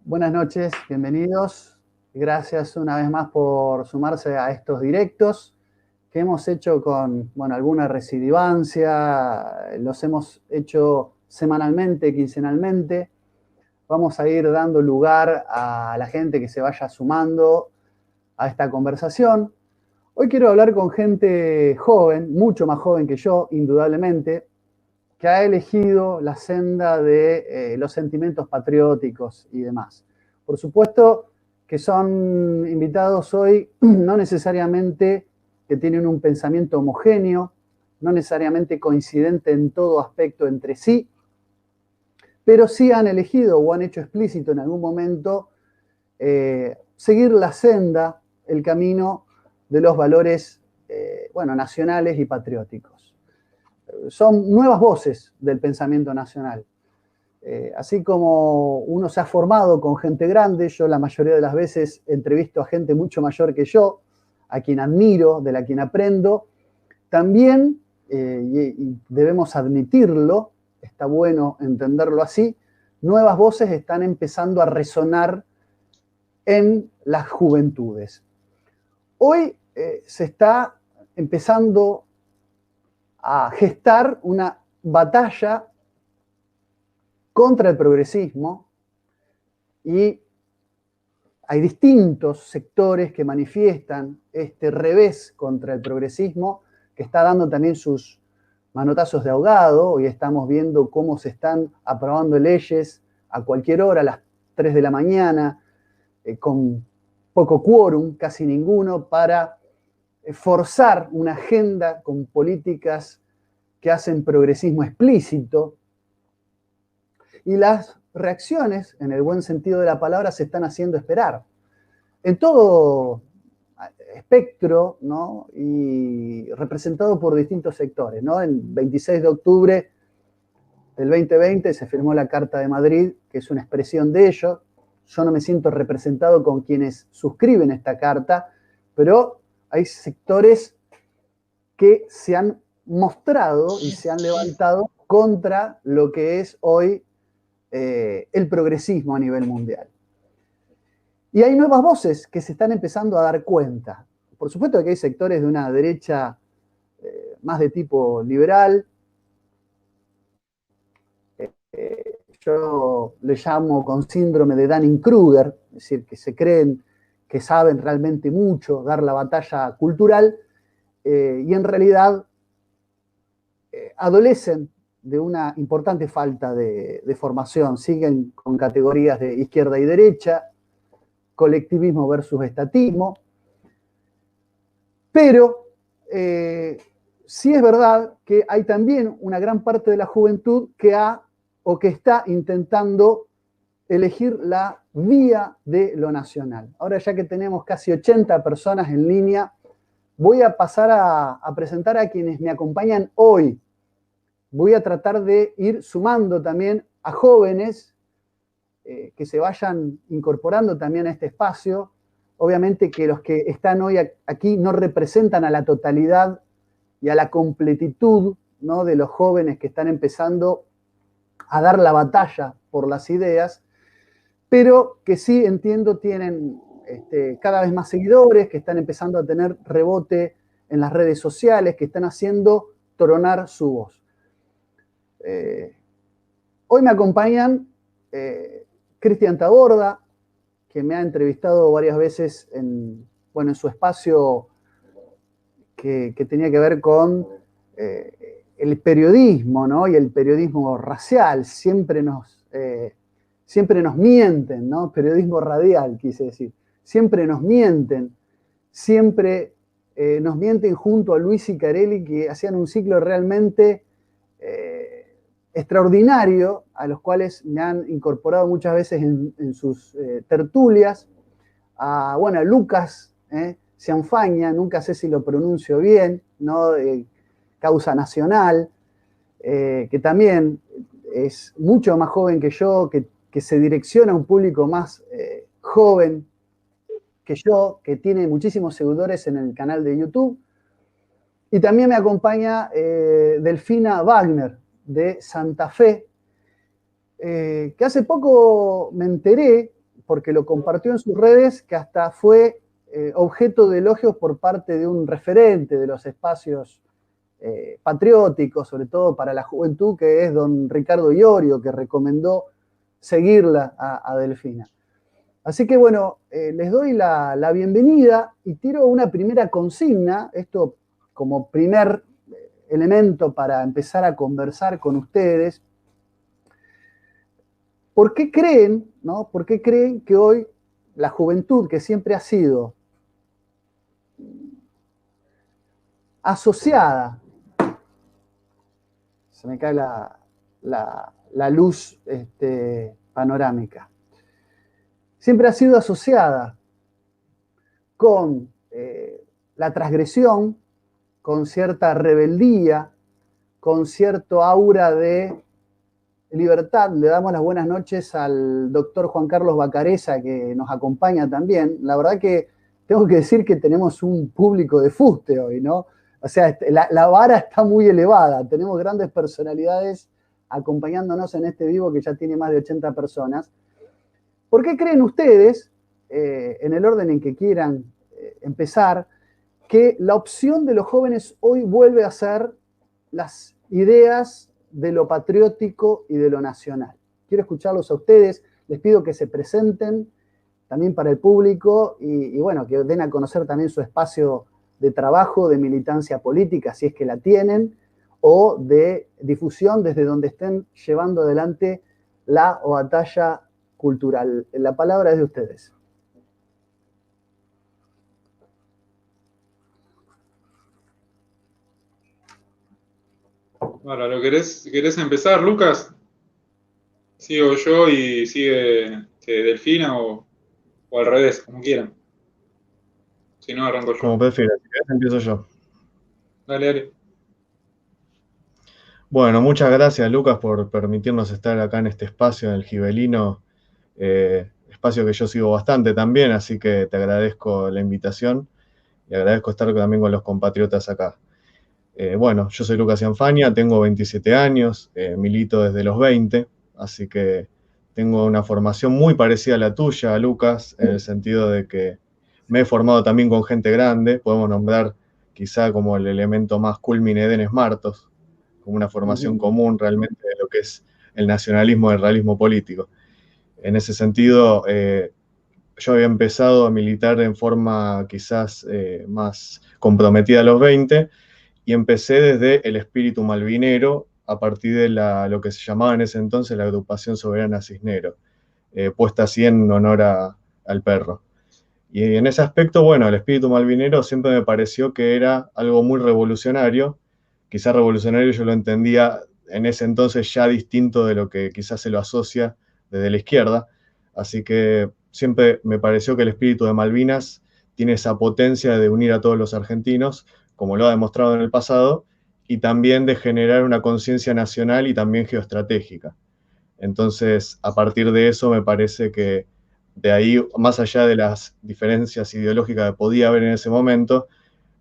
Buenas noches, bienvenidos. Gracias una vez más por sumarse a estos directos que hemos hecho con, alguna residuancia, los hemos hecho semanalmente, quincenalmente. Vamos a ir dando lugar a la gente que se vaya sumando a esta conversación. Hoy quiero hablar con gente joven, mucho más joven que yo, indudablemente, que ha elegido la senda de los sentimientos patrióticos y demás. Por supuesto que son invitados hoy no necesariamente que tienen un pensamiento homogéneo, no necesariamente coincidente en todo aspecto entre sí, pero sí han elegido o han hecho explícito en algún momento seguir la senda, el camino de los valores nacionales y patrióticos. Son nuevas voces del pensamiento nacional. Así como uno se ha formado con gente grande, yo la mayoría de las veces entrevisto a gente mucho mayor que yo, a quien admiro, de la quien aprendo, también, y debemos admitirlo, está bueno entenderlo así, nuevas voces están empezando a resonar en las juventudes. Hoy se está empezando a gestar una batalla contra el progresismo y hay distintos sectores que manifiestan este revés contra el progresismo que está dando también sus manotazos de ahogado. Hoy estamos viendo cómo se están aprobando leyes a cualquier hora, a las 3 de la mañana, con poco quórum, casi ninguno, para forzar una agenda con políticas que hacen progresismo explícito. Y las reacciones, en el buen sentido de la palabra, se están haciendo esperar. En todo espectro, ¿no? Y representado por distintos sectores, ¿no? El 26 de octubre del 2020 se firmó la Carta de Madrid, que es una expresión de ello. Yo no me siento representado con quienes suscriben esta carta, pero hay sectores que se han mostrado y se han levantado contra lo que es hoy el progresismo a nivel mundial. Y hay nuevas voces que se están empezando a dar cuenta. Por supuesto que hay sectores de una derecha más de tipo liberal. Yo le llamo con síndrome de Dunning-Kruger, es decir, que se creen que saben realmente mucho dar la batalla cultural y en realidad adolecen de una importante falta de formación. Siguen con categorías de izquierda y derecha, colectivismo versus estatismo, pero sí es verdad que hay también una gran parte de la juventud que ha o que está intentando elegir la vía de lo nacional. Ahora ya que tenemos casi 80 personas en línea, voy a pasar a presentar a quienes me acompañan hoy. Voy a tratar de ir sumando también a jóvenes que se vayan incorporando también a este espacio. Obviamente que los que están hoy aquí no representan a la totalidad y a la completitud, ¿no?, de los jóvenes que están empezando a dar la batalla por las ideas, pero que sí entiendo tienen cada vez más seguidores, que están empezando a tener rebote en las redes sociales, que están haciendo tronar su voz. Hoy me acompañan Cristian Taborda, que me ha entrevistado varias veces en su espacio que tenía que ver con el periodismo, ¿no? Y el periodismo racial. Siempre nos mienten, ¿no? Periodismo radial, quise decir. Siempre nos mienten. Siempre nos mienten junto a Luis y Carelli, que hacían un ciclo realmente extraordinario, a los cuales me han incorporado muchas veces en sus tertulias. A Lucas Cianfaña, nunca sé si lo pronuncio bien, ¿no? Causa Nacional, que también es mucho más joven que yo, que se direcciona a un público más joven que yo, que tiene muchísimos seguidores en el canal de YouTube. Y también me acompaña Delfina Wagner, de Santa Fe, que hace poco me enteré porque lo compartió en sus redes, que hasta fue objeto de elogios por parte de un referente de los espacios patrióticos, sobre todo para la juventud, que es don Ricardo Iorio, que recomendó seguirla a Delfina. Así que bueno, les doy la bienvenida y tiro una primera consigna, esto como primer elemento para empezar a conversar con ustedes. ¿Por qué creen, ¿no? ¿Por qué creen que hoy la juventud, que siempre ha sido asociada, se me cae la luz panorámica, siempre ha sido asociada con la transgresión, con cierta rebeldía, con cierto aura de libertad? Le damos las buenas noches al doctor Juan Carlos Bacareza, que nos acompaña también. La verdad que tengo que decir que tenemos un público de fuste hoy, ¿no? O sea, la vara está muy elevada. Tenemos grandes personalidades acompañándonos en este vivo que ya tiene más de 80 personas. ¿Por qué creen ustedes, en el orden en que quieran empezar, que la opción de los jóvenes hoy vuelve a ser las ideas de lo patriótico y de lo nacional? Quiero escucharlos a ustedes, les pido que se presenten también para el público y bueno, que den a conocer también su espacio de trabajo, de militancia política, si es que la tienen, o de difusión desde donde estén llevando adelante la batalla cultural. La palabra es de ustedes. Ahora, ¿querés empezar, Lucas? ¿Sigo yo y sigue Delfina o al revés, como quieran? Si no, arranco yo. Como prefieras, si querés empiezo yo. Dale, dale. Bueno, muchas gracias Lucas por permitirnos estar acá en este espacio, en el Gibelino, espacio que yo sigo bastante también, así que te agradezco la invitación y agradezco estar también con los compatriotas acá. Bueno, yo soy Lucas Cianfania, tengo 27 años, milito desde los 20, así que tengo una formación muy parecida a la tuya, Lucas, en el sentido de que me he formado también con gente grande, podemos nombrar quizá como el elemento más culmine de Enes Martos, como una formación común realmente de lo que es el nacionalismo y el realismo político. En ese sentido, yo había empezado a militar en forma quizás más comprometida a los 20 y empecé desde el espíritu malvinero a partir de lo que se llamaba en ese entonces la Agrupación Soberana Cisnero, puesta así en honor al perro. Y en ese aspecto, bueno, el espíritu malvinero siempre me pareció que era algo muy revolucionario. Quizás revolucionario yo lo entendía en ese entonces ya distinto de lo que quizás se lo asocia desde la izquierda. Así que siempre me pareció que el espíritu de Malvinas tiene esa potencia de unir a todos los argentinos, como lo ha demostrado en el pasado, y también de generar una conciencia nacional y también geoestratégica. Entonces, a partir de eso me parece que de ahí, más allá de las diferencias ideológicas que podía haber en ese momento,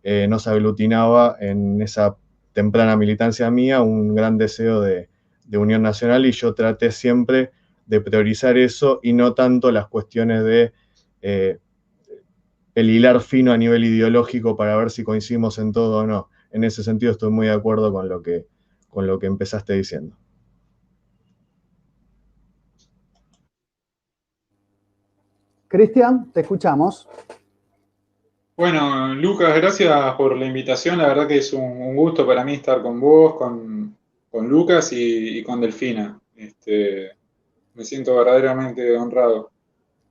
nos aglutinaba en esa temprana militancia mía un gran deseo de unión nacional y yo traté siempre de priorizar eso y no tanto las cuestiones de el hilar fino a nivel ideológico para ver si coincidimos en todo o no. En ese sentido estoy muy de acuerdo con lo que empezaste diciendo. Cristian, te escuchamos. Bueno, Lucas, gracias por la invitación. La verdad que es un gusto para mí estar con vos, con Lucas y con Delfina. Me siento verdaderamente honrado.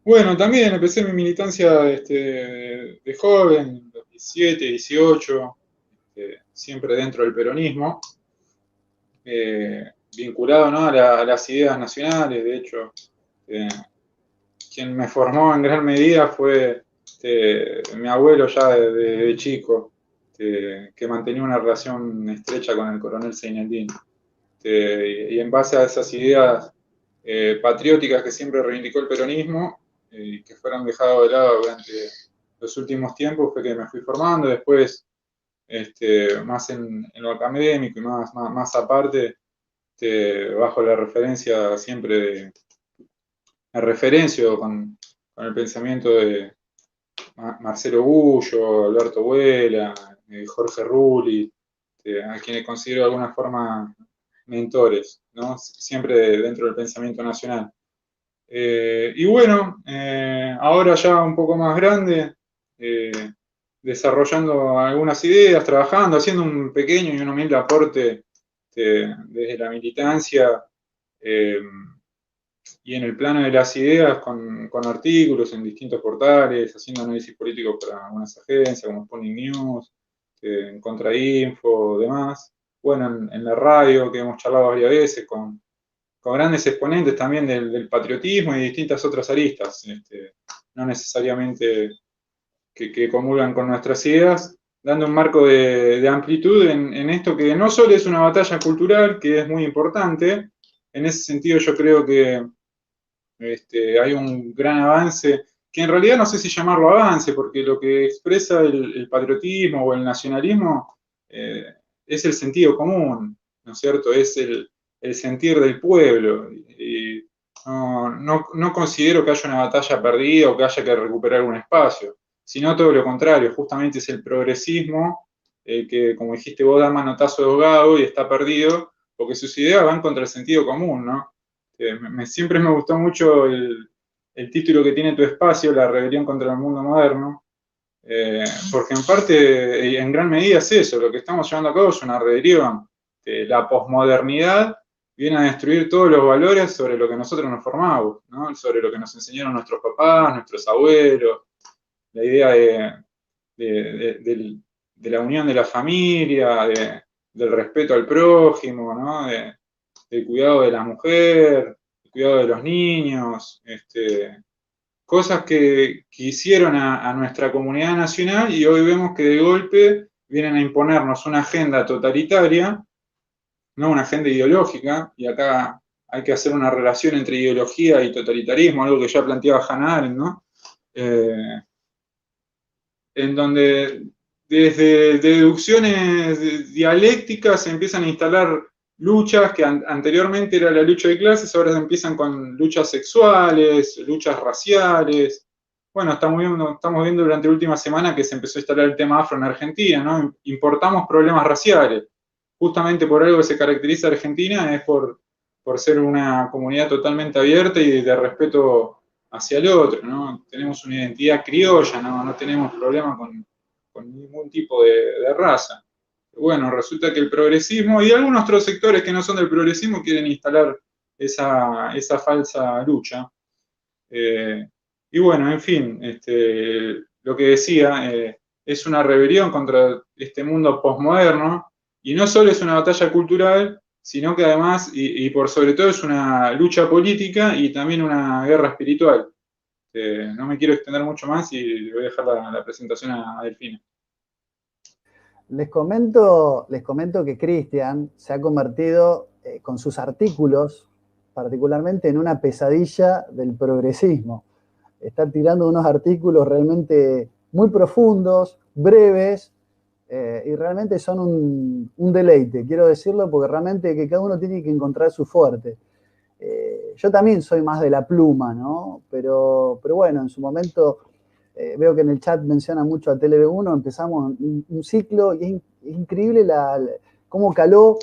Bueno, también empecé mi militancia de joven, los 17, 18, siempre dentro del peronismo, vinculado, ¿no? a las ideas nacionales. De hecho, eh, quien me formó en gran medida fue mi abuelo ya de chico, que mantenía una relación estrecha con el coronel Zaineldin. Y en base a esas ideas patrióticas que siempre reivindicó el peronismo y que fueron dejadas de lado durante los últimos tiempos, fue que me fui formando. Después, más en lo académico y más aparte, bajo la referencia siempre me referencio el pensamiento de Marcelo Gullo, Alberto Vuela, Jorge Rulli, a quienes considero de alguna forma mentores, ¿no? Siempre dentro del pensamiento nacional. Y bueno, ahora ya un poco más grande, desarrollando algunas ideas, trabajando, haciendo un pequeño y un humilde aporte desde la militancia y en el plano de las ideas con artículos en distintos portales, haciendo análisis político para algunas agencias como Sputnik News, en Contrainfo, demás. Bueno, en la radio, que hemos charlado varias veces con grandes exponentes también del patriotismo y distintas otras aristas, no necesariamente que comulgan con nuestras ideas, dando un marco de amplitud en esto que no solo es una batalla cultural, que es muy importante. En ese sentido yo creo que hay un gran avance, que en realidad no sé si llamarlo avance, porque lo que expresa el patriotismo o el nacionalismo es el sentido común, ¿no es cierto? Es el sentir del pueblo. Y no considero que haya una batalla perdida o que haya que recuperar un espacio, sino todo lo contrario, justamente es el progresismo que, como dijiste vos, da manotazo de ahogado y está perdido, porque sus ideas van contra el sentido común, ¿no? Siempre me gustó mucho el título que tiene tu espacio, La rebelión contra el mundo moderno, porque en parte, y en gran medida es eso, lo que estamos llevando a cabo es una rebelión. La posmodernidad viene a destruir todos los valores sobre lo que nosotros nos formamos, ¿no? Sobre lo que nos enseñaron nuestros papás, nuestros abuelos, la idea de la unión de la familia, del respeto al prójimo, ¿no? Del cuidado de la mujer, el cuidado de los niños, cosas que hicieron a nuestra comunidad nacional y hoy vemos que de golpe vienen a imponernos una agenda totalitaria, no una agenda ideológica, y acá hay que hacer una relación entre ideología y totalitarismo, algo que ya planteaba Hannah Arendt, ¿no? En donde desde deducciones dialécticas se empiezan a instalar luchas que anteriormente era la lucha de clases, ahora se empiezan con luchas sexuales, luchas raciales. Bueno, estamos viendo durante la última semana que se empezó a instalar el tema afro en Argentina, ¿no? Importamos problemas raciales. Justamente por algo que se caracteriza a Argentina es por ser una comunidad totalmente abierta y de respeto hacia el otro, ¿no? Tenemos una identidad criolla, no tenemos problema con ningún tipo de raza. Bueno, resulta que el progresismo y algunos otros sectores que no son del progresismo quieren instalar esa falsa lucha. Y bueno, en fin, lo que decía, es una rebelión contra este mundo posmoderno, y no solo es una batalla cultural, sino que además, y por sobre todo, es una lucha política y también una guerra espiritual. No me quiero extender mucho más y le voy a dejar la presentación a Delfina. Les comento que Cristian se ha convertido con sus artículos, particularmente en una pesadilla del progresismo. Está tirando unos artículos realmente muy profundos, breves, y realmente son un deleite, quiero decirlo, porque realmente que cada uno tiene que encontrar su fuerte. Yo también soy más de la pluma, ¿no? Pero bueno, en su momento veo que en el chat menciona mucho a TLB1, empezamos un ciclo y es increíble cómo caló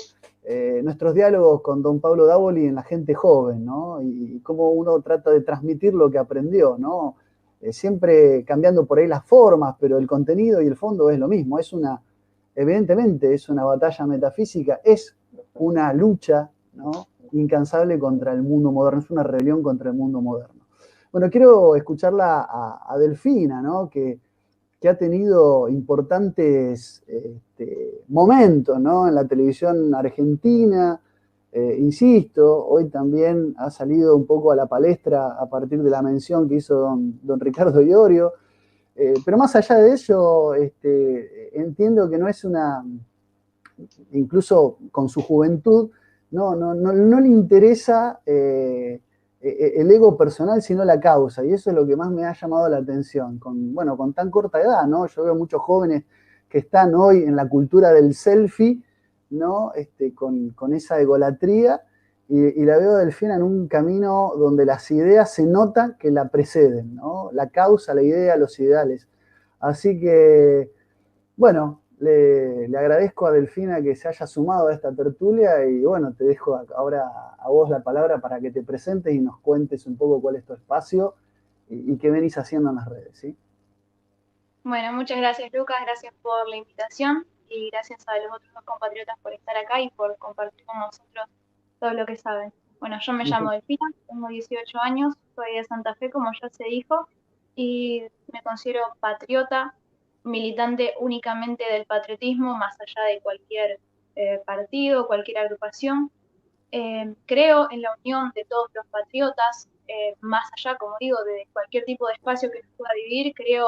nuestros diálogos con don Pablo Dávoli en la gente joven, ¿no? Y cómo uno trata de transmitir lo que aprendió, ¿no? Siempre cambiando por ahí las formas, pero el contenido y el fondo es lo mismo. Evidentemente es una batalla metafísica, es una lucha, ¿no? Incansable contra el mundo moderno, es una rebelión contra el mundo moderno. Bueno, quiero escucharla a Delfina, ¿no? Que ha tenido importantes momentos, ¿no? En la televisión argentina. Insisto, hoy también ha salido un poco a la palestra a partir de la mención que hizo don Ricardo Iorio. Pero más allá de ello, entiendo que no es incluso con su juventud, no le interesa el ego personal, sino la causa, y eso es lo que más me ha llamado la atención, con tan corta edad, ¿no? Yo veo muchos jóvenes que están hoy en la cultura del selfie, ¿no? Con esa egolatría, y la veo a Delfina en un camino donde las ideas se nota que la preceden, ¿no? La causa, la idea, los ideales. Así que, bueno, le agradezco a Delfina que se haya sumado a esta tertulia y bueno, te dejo ahora a vos la palabra para que te presentes y nos cuentes un poco cuál es tu espacio y qué venís haciendo en las redes, ¿sí? Bueno, muchas gracias Lucas, gracias por la invitación y gracias a los otros dos compatriotas por estar acá y por compartir con nosotros todo lo que saben. Bueno, yo me llamo Delfina, tengo 18 años, soy de Santa Fe, como ya se dijo, y me considero patriota, militante únicamente del patriotismo, más allá de cualquier partido, cualquier agrupación. Creo en la unión de todos los patriotas, más allá, como digo, de cualquier tipo de espacio que nos pueda dividir. Creo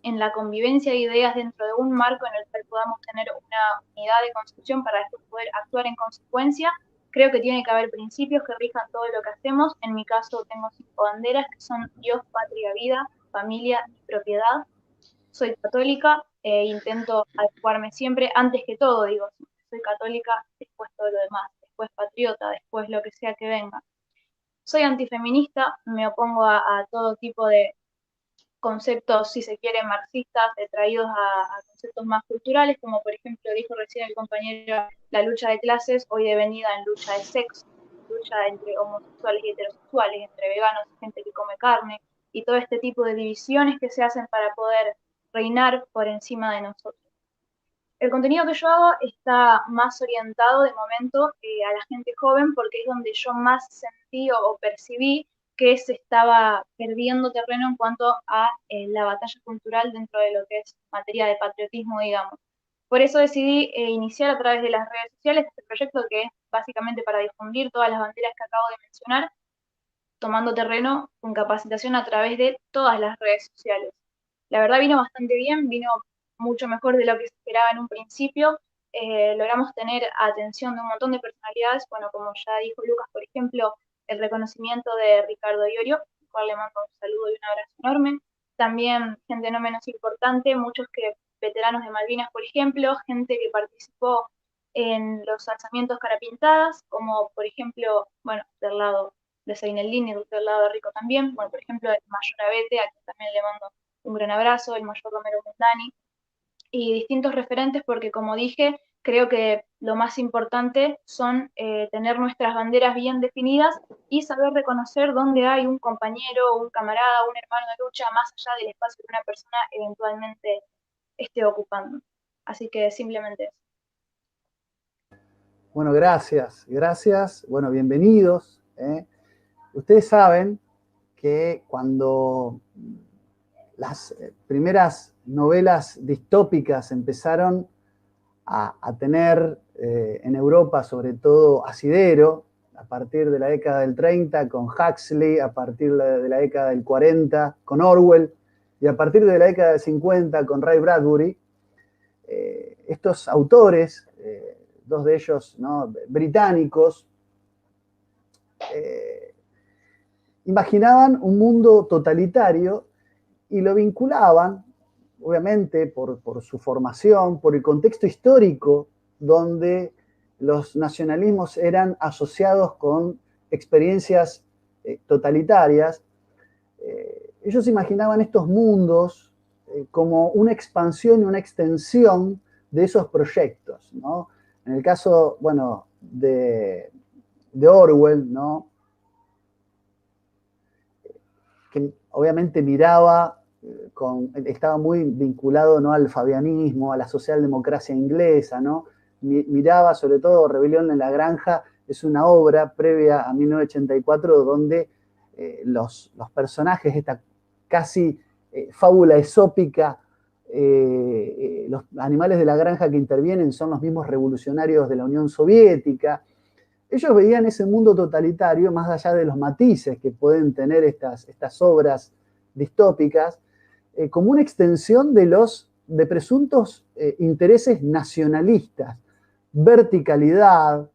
en la convivencia de ideas dentro de un marco en el que podamos tener una unidad de construcción para después poder actuar en consecuencia. Creo que tiene que haber principios que rijan todo lo que hacemos. En mi caso tengo 5 banderas que son Dios, patria, vida, familia y propiedad. Soy católica e intento adecuarme siempre, antes que todo, digo, soy católica, después todo lo demás, después patriota, después lo que sea que venga. Soy antifeminista, me opongo a todo tipo de conceptos, si se quiere, marxistas, traídos a conceptos más culturales, como por ejemplo dijo recién el compañero, la lucha de clases, hoy devenida en lucha de sexo, lucha entre homosexuales y heterosexuales, entre veganos y gente que come carne, y todo este tipo de divisiones que se hacen para poder reinar por encima de nosotros. El contenido que yo hago está más orientado de momento a la gente joven, porque es donde yo más sentí o percibí que se estaba perdiendo terreno en cuanto a la batalla cultural dentro de lo que es materia de patriotismo, digamos. Por eso decidí iniciar a través de las redes sociales este proyecto que es básicamente para difundir todas las banderas que acabo de mencionar, tomando terreno con capacitación a través de todas las redes sociales. La verdad vino bastante bien, vino mucho mejor de lo que se esperaba en un principio. Logramos tener atención de un montón de personalidades, bueno, como ya dijo Lucas, por ejemplo, el reconocimiento de Ricardo Iorio, al cual le mando un saludo y un abrazo enorme. También gente no menos importante, muchos veteranos de Malvinas, por ejemplo, gente que participó en los alzamientos Carapintadas, como por ejemplo, bueno, del lado de Seineldín y del lado de Rico también, bueno, por ejemplo, el mayor Abete, a quien también le mando un gran abrazo, el mayor Romero Mundani, y distintos referentes, porque como dije, creo que lo más importante son tener nuestras banderas bien definidas y saber reconocer dónde hay un compañero, un camarada, un hermano de lucha, más allá del espacio que una persona eventualmente esté ocupando. Así que simplemente eso. Bueno, gracias. Bueno, bienvenidos. Ustedes saben que cuando las primeras novelas distópicas empezaron a tener en Europa, sobre todo asidero, a partir de la década del 30 con Huxley, a partir de la década del 40 con Orwell, y a partir de la década del 50 con Ray Bradbury, estos autores, dos de ellos, ¿no?, británicos, imaginaban un mundo totalitario y lo vinculaban, obviamente, por su formación, por el contexto histórico donde los nacionalismos eran asociados con experiencias totalitarias. Ellos imaginaban estos mundos como una expansión y una extensión de esos proyectos, ¿no? En el caso, bueno, de Orwell, ¿no?, que obviamente miraba, estaba muy vinculado, ¿no?, al fabianismo, a la socialdemocracia inglesa, ¿no? Miraba sobre todo Rebelión en la Granja, es una obra previa a 1984 donde los personajes, esta casi fábula esópica, los animales de la granja que intervienen son los mismos revolucionarios de la Unión Soviética. Ellos veían ese mundo totalitario, más allá de los matices que pueden tener estas obras distópicas, como una extensión de presuntos intereses nacionalistas, verticalidad,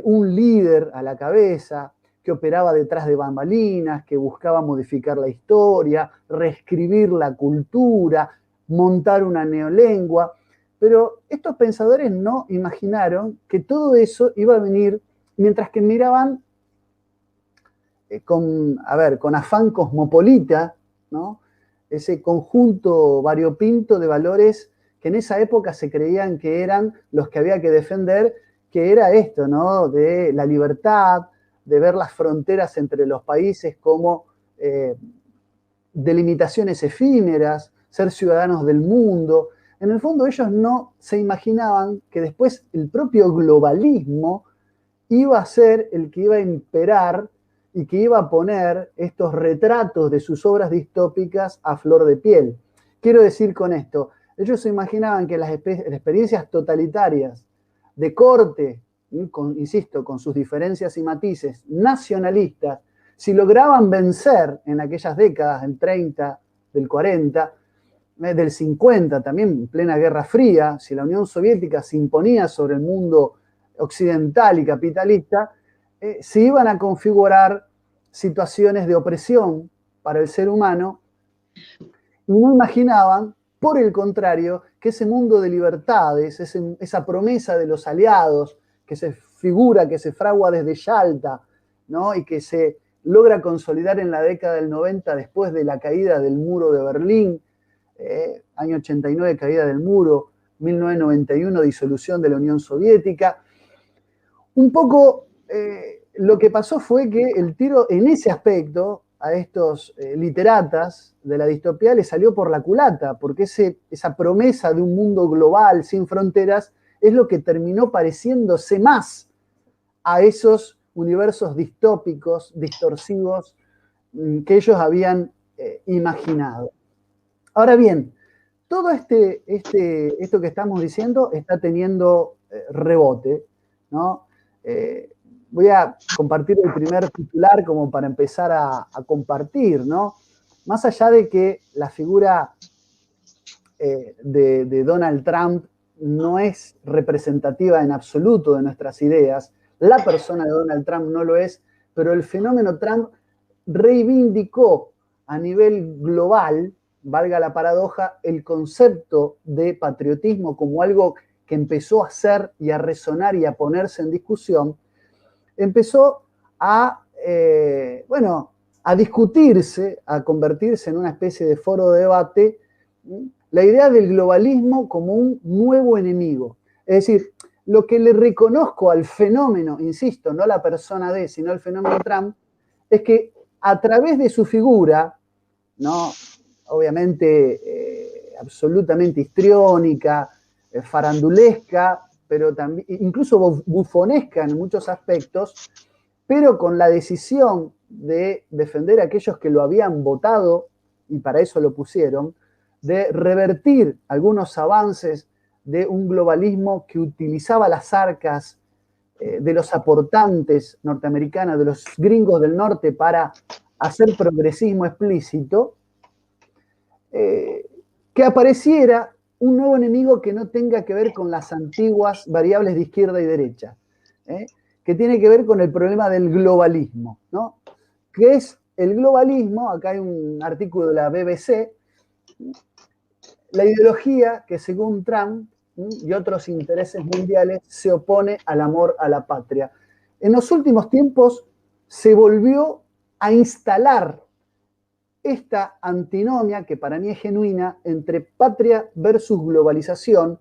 un líder a la cabeza, que operaba detrás de bambalinas, que buscaba modificar la historia, reescribir la cultura, montar una neolengua. Pero estos pensadores no imaginaron que todo eso iba a venir mientras que miraban con afán cosmopolita, ¿no? Ese conjunto variopinto de valores que en esa época se creían que eran los que había que defender, que era esto, ¿no? De la libertad, de ver las fronteras entre los países como delimitaciones efímeras, ser ciudadanos del mundo. En el fondo ellos no se imaginaban que después el propio globalismo iba a ser el que iba a imperar y que iba a poner estos retratos de sus obras distópicas a flor de piel. Quiero decir con esto, ellos se imaginaban que las experiencias totalitarias de corte, insisto, con sus diferencias y matices nacionalistas, si lograban vencer en aquellas décadas, del 30, del 40, del 50, también en plena Guerra Fría, si la Unión Soviética se imponía sobre el mundo occidental y capitalista, se iban a configurar situaciones de opresión para el ser humano y no imaginaban, por el contrario, que ese mundo de libertades, esa promesa de los aliados que se figura, que se fragua desde Yalta, ¿no? Y que se logra consolidar en la década del 90 después de la caída del muro de Berlín, año 89 caída del muro, 1991 disolución de la Unión Soviética. Un poco lo que pasó fue que el tiro en ese aspecto a estos literatas de la distopía le salió por la culata, porque esa promesa de un mundo global sin fronteras es lo que terminó pareciéndose más a esos universos distópicos, distorsivos, que ellos habían imaginado. Ahora bien, todo esto que estamos diciendo está teniendo rebote, ¿no? Voy a compartir el primer titular como para empezar a compartir, ¿no? Más allá de que la figura de Donald Trump no es representativa en absoluto de nuestras ideas, la persona de Donald Trump no lo es, pero el fenómeno Trump reivindicó a nivel global, valga la paradoja, el concepto de patriotismo como algo que empezó a ser y a resonar y a ponerse en discusión, empezó a discutirse, a convertirse en una especie de foro de debate, la idea del globalismo como un nuevo enemigo. Es decir, lo que le reconozco al fenómeno, insisto, no la persona de, sino el fenómeno Trump, es que a través de su figura, ¿no? Obviamente absolutamente histriónica, farandulesca, pero también incluso bufonesca en muchos aspectos, pero con la decisión de defender a aquellos que lo habían votado, y para eso lo pusieron, de revertir algunos avances de un globalismo que utilizaba las arcas de los aportantes norteamericanos, de los gringos del norte, para hacer progresismo explícito, que apareciera un nuevo enemigo que no tenga que ver con las antiguas variables de izquierda y derecha, que tiene que ver con el problema del globalismo, ¿no? ¿Qué es el globalismo? Acá hay un artículo de la BBC, la ideología que según Trump y otros intereses mundiales se opone al amor a la patria. En los últimos tiempos se volvió a instalar esta antinomia, que para mí es genuina, entre patria versus globalización,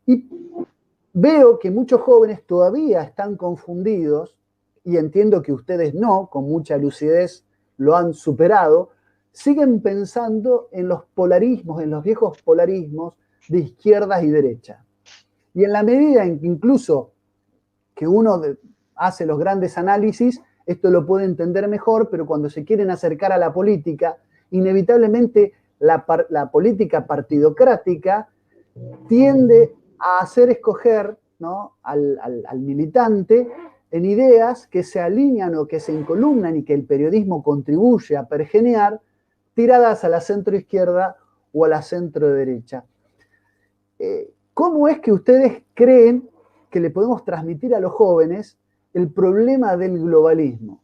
y veo que muchos jóvenes todavía están confundidos, y entiendo que ustedes no, con mucha lucidez lo han superado, siguen pensando en los polarismos, en los viejos polarismos de izquierdas y derechas. Y en la medida en que incluso que uno hace los grandes análisis, esto lo puede entender mejor, pero cuando se quieren acercar a la política, inevitablemente la política partidocrática tiende a hacer escoger, ¿no?, al militante en ideas que se alinean o que se encolumnan y que el periodismo contribuye a pergenear, tiradas a la centroizquierda o a la centroderecha. ¿Cómo es que ustedes creen que le podemos transmitir a los jóvenes el problema del globalismo?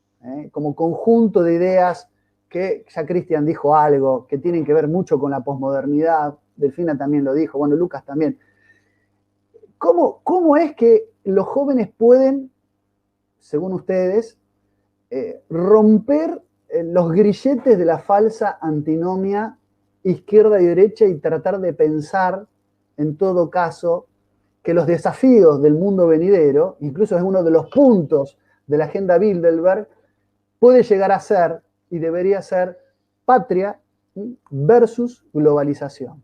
Como conjunto de ideas que ya Cristian dijo algo, que tienen que ver mucho con la posmodernidad, Delfina también lo dijo, bueno, Lucas también. ¿Cómo es que los jóvenes pueden según ustedes, romper los grilletes de la falsa antinomia izquierda y derecha y tratar de pensar, en todo caso, que los desafíos del mundo venidero, incluso es uno de los puntos de la agenda Bilderberg, puede llegar a ser y debería ser patria versus globalización.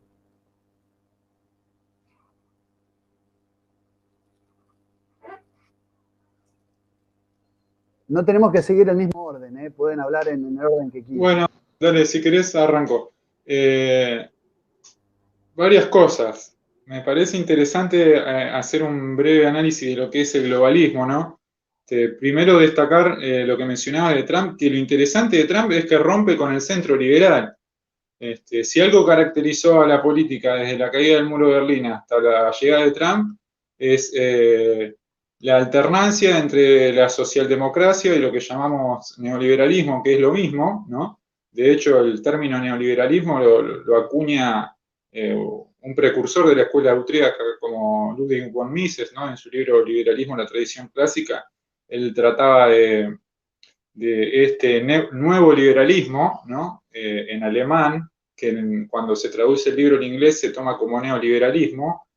No tenemos que seguir el mismo orden, ¿eh? Pueden hablar en el orden que quieran. Bueno, dale, si querés arranco. Varias cosas. Me parece interesante hacer un breve análisis de lo que es el globalismo, ¿no? Primero destacar lo que mencionaba de Trump, que lo interesante de Trump es que rompe con el centro liberal. Si algo caracterizó a la política desde la caída del muro de Berlín hasta la llegada de Trump, es la alternancia entre la socialdemocracia y lo que llamamos neoliberalismo, que es lo mismo, ¿no? De hecho, el término neoliberalismo lo acuña un precursor de la escuela austríaca como Ludwig von Mises, ¿no? En su libro Liberalismo, la tradición clásica, él trataba de este nuevo liberalismo, ¿no? En alemán, que cuando se traduce el libro en inglés se toma como neoliberalismo,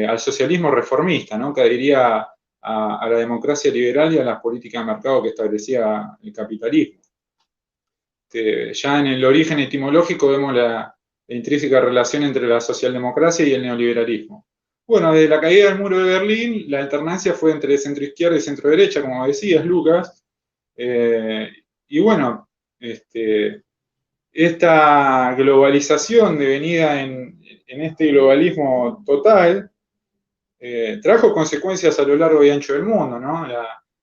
al socialismo reformista, ¿no? Que adhería a la democracia liberal y a las políticas de mercado que establecía el capitalismo. Ya en el origen etimológico vemos la intrínseca relación entre la socialdemocracia y el neoliberalismo. Bueno, desde la caída del muro de Berlín, la alternancia fue entre centro-izquierda y centro-derecha, como decías, Lucas. Y bueno, esta globalización devenida en este globalismo total trajo consecuencias a lo largo y ancho del mundo, ¿no?